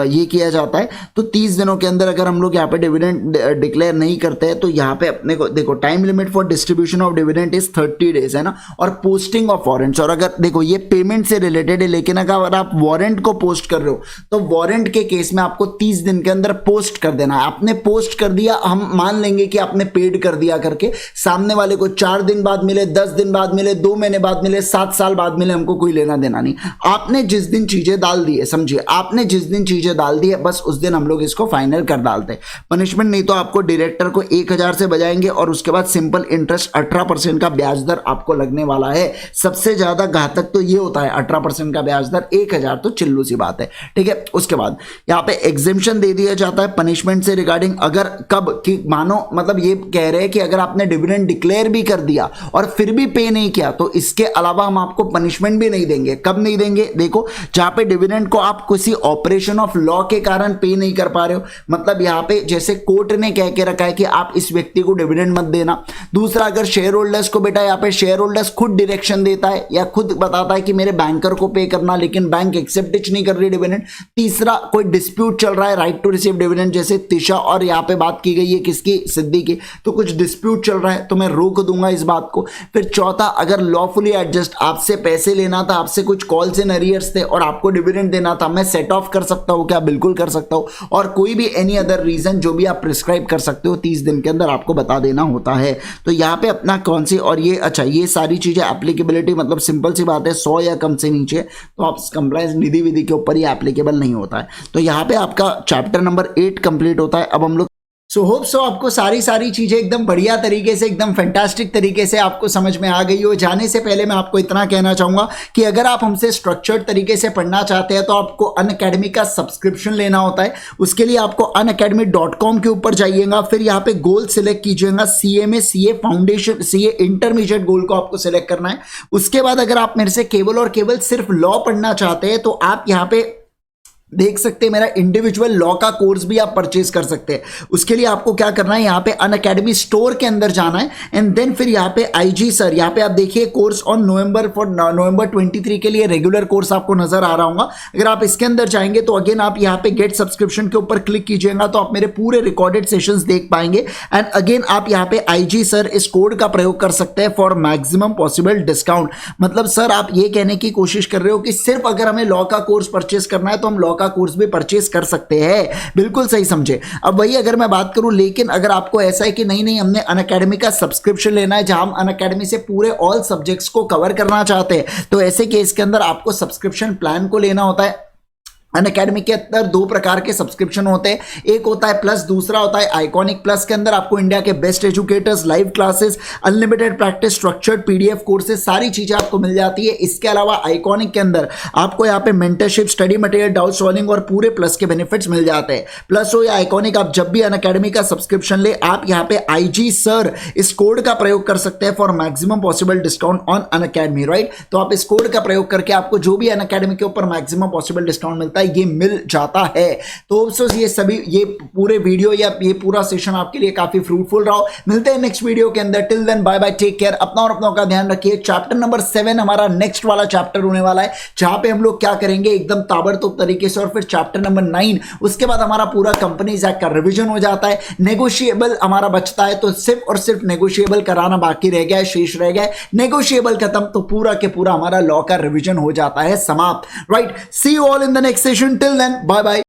Speaker 1: ये किया जाता है? तो 30 दिनों के अंदर अगर हम लोग यहाँ पे डिविडेंड डिक्लेयर नहीं करते हैं तो यहाँ पे अपने को देखो time limit for distribution of dividend is 30 days, है ना। और पोस्टिंग ऑफ वारंट्स, और अगर देखो ये पेमेंट से रिलेटेड है, लेकिन अगर आप वारंट को पोस्ट कर रहे हो तो वारंट के केस में आपको 30 दिन के अंदर पोस्ट कर देना है। आपने पोस्ट कर दिया, हम मान लेंगे देंगे कि आपने पेड कर दिया करके, सामने वाले को 4 दिन बाद मिले, 10 दिन बाद मिले, 2 महीने बाद मिले, 7 साल बाद मिले, हमको कोई लेना देना नहीं। आपने जिस दिन चीजें डाल दी है, समझिए आपने जिस दिन चीजें डाल दी है बस उस दिन हम लोग इसको फाइनल कर डालते हैं। पनिशमेंट नहीं तो आपको डायरेक्टर को 1000 से बजाएंगे और उसके बाद सिंपल इंटरेस्ट 18% का ब्याज दर आपको लगने वाला है। सबसे ज्यादा घातक तो ये होता है 18% का ब्याज दर, 1000 तो चिल्लू सी बात है, ठीक है। उसके बाद यहाँ पे एग्जेम्पशन दे दिया जाता है पनिशमेंट से रिगार्डिंग, अगर कब कि मानो मतलब ये कह रहे हैं कि अगर आपने डिविडेंड डिक्लेयर भी कर दिया और फिर भी पे नहीं किया तो इसके अलावा हम आपको पनिशमेंट भी नहीं देंगे। कब नहीं देंगे, देखो जहां पे डिविडेंड को आप किसी ऑपरेशन ऑफ लॉ के कारण पे नहीं कर पा रहे हो, मतलब यहां पे जैसे कोर्ट ने कह के रखा है कि आप इस व्यक्ति को डिविडेंड मत देना। दूसरा, अगर शेयर होल्डर्स को बेटा यहाँ पे शेयर होल्डर्स खुद डायरेक्शन देता है या खुद बताता है कि मेरे बैंकर को पे करना, लेकिन बैंक एक्सेप्ट नहीं कर रही डिविडेंड। तीसरा, कोई डिस्प्यूट चल रहा है राइट टू रिसीव डिविडेंड, जैसे तिशा और यहाँ पे बात की गई है किसकी, सिद्धि की, तो कुछ डिस्प्यूट चल रहा है तो मैं रोक दूंगा इस बात को। फिर चौथा, अगर लॉफुली एडजस्ट आपसे पैसे लेना था, आपसे कुछ कॉल्स इन अरियर्स थे और आपको डिविडेंड देना था, मैं सेट ऑफ कर सकता हूं क्या, बिल्कुल कर सकता हूं। और कोई भी एनी अदर रीजन जो भी आप प्रिस्क्राइब कर सकते हो 30 दिन के अंदर आपको बता देना होता है। तो यहाँ पे अपना कौन सी और ये अच्छा ये सारी चीजें एप्लीकेबिलिटी मतलब सिंपल सी बात है 100 या कम से नीचे तो आप कंप्लायंस निधि विधि के ऊपर ये एप्लीकेबल नहीं होता है। तो यहाँ पे आपका चैप्टर नंबर 8 कंप्लीट होता है। अब हम लोग होप सो आपको सारी चीजें एकदम बढ़िया तरीके से, एकदम फैंटास्टिक तरीके से आपको समझ में आ गई हो। जाने से पहले मैं आपको इतना कहना चाहूंगा कि अगर आप हमसे स्ट्रक्चर्ड तरीके से पढ़ना चाहते हैं तो आपको अनअकैडमी का सब्सक्रिप्शन लेना होता है। उसके लिए आपको unacademy.com के ऊपर जाइएगा, फिर यहाँ पे गोल सिलेक्ट कीजिएगा, CMA CA foundation CA intermediate goal को आपको सिलेक्ट करना है। उसके बाद अगर आप मेरे से केवल और केवल सिर्फ लॉ पढ़ना चाहते हैं तो आप यहाँ पे देख सकते हैं मेरा इंडिविजुअल लॉ का कोर्स भी आप परचेज कर सकते हैं। उसके लिए आपको क्या करना है, यहाँ पे अनअकैडमी स्टोर के अंदर जाना है एंड देन फिर यहाँ पे IG सर, यहाँ पे आप देखिए कोर्स ऑन नवंबर 23 के लिए रेगुलर कोर्स आपको नजर आ रहा होगा। अगर आप इसके अंदर जाएंगे तो अगेन आप यहाँ पे गेट सब्सक्रिप्शन के ऊपर क्लिक कीजिएगा तो आप मेरे पूरे रिकॉर्डेड सेशंस देख पाएंगे एंड अगेन आप यहाँ पे IG सर इस कोड का प्रयोग कर सकते हैं फॉर मैक्सिमम पॉसिबल डिस्काउंट। मतलब सर आप ये कहने की कोशिश कर रहे हो कि सिर्फ अगर हमें लॉ का कोर्स परचेस करना है तो हम लॉ का कोर्स भी परचेस कर सकते हैं, बिल्कुल सही समझे। अब वही अगर मैं बात करूं, लेकिन अगर आपको ऐसा है कि नहीं हमने अनअकैडमी का सब्सक्रिप्शन लेना है जहां हम अनअकैडमी से पूरे ऑल सब्जेक्ट्स को कवर करना चाहते हैं, तो ऐसे केस के अंदर आपको सब्सक्रिप्शन प्लान को लेना होता है। अनअकैडमी के अंदर 2 प्रकार के सब्सक्रिप्शन होते हैं, एक होता है प्लस, दूसरा होता है आइकॉनिक। प्लस के अंदर आपको इंडिया के best educators, live classes, unlimited practice, structured PDF courses, सारी चीजें आपको मिल जाती है। इसके अलावा आइकॉनिक के अंदर आपको यहाँ पे mentorship, study material, doubt solving और पूरे प्लस के बेनिफिट्स मिल जाते हैं। प्लस हो या आइकॉनिक, आप जब भी अनअकैडमी का सब्सक्रिप्शन ले आप यहाँ पे IG सर इस कोड का प्रयोग कर सकते हैं for maximum possible discount on Unacademy, right. तो आप इस कोड का प्रयोग करके आपको जो भी अनअकैडमी के ऊपर मैक्सिमम पॉसिबल डिस्काउंट मिलता है ये मिल जाता है। तो अफसोस ये पूरे वीडियो या ये पूरा सेशन आपके लिए काफी फ्रूटफुल रहा हो। मिलते हैं नेक्स्ट वीडियो के अंदर, till then bye bye, take care, अपना और अपनों का ध्यान रखिए। चैप्टर नंबर 7 हमारा नेक्स्ट वाला चैप्टर होने वाला है जहां पे हम लोग क्या करेंगे एकदम ताबड़तोड़ तरीके से, और फिर चैप्टर नंबर 9 उसके बाद हमारा पूरा कंपनीज एक्ट का रिवीजन हो जाता है। नेगोशिएबल हमारा बचता है तो सिर्फ और सिर्फ नेगोशिएबल कराना बाकी रह गया है, शेष रह गया है। नेगोशिएबल खत्म तो पूरा के पूरा हमारा लॉ का रिवीजन हो जाता है समाप्त, right. See you all in the next session, till then bye bye.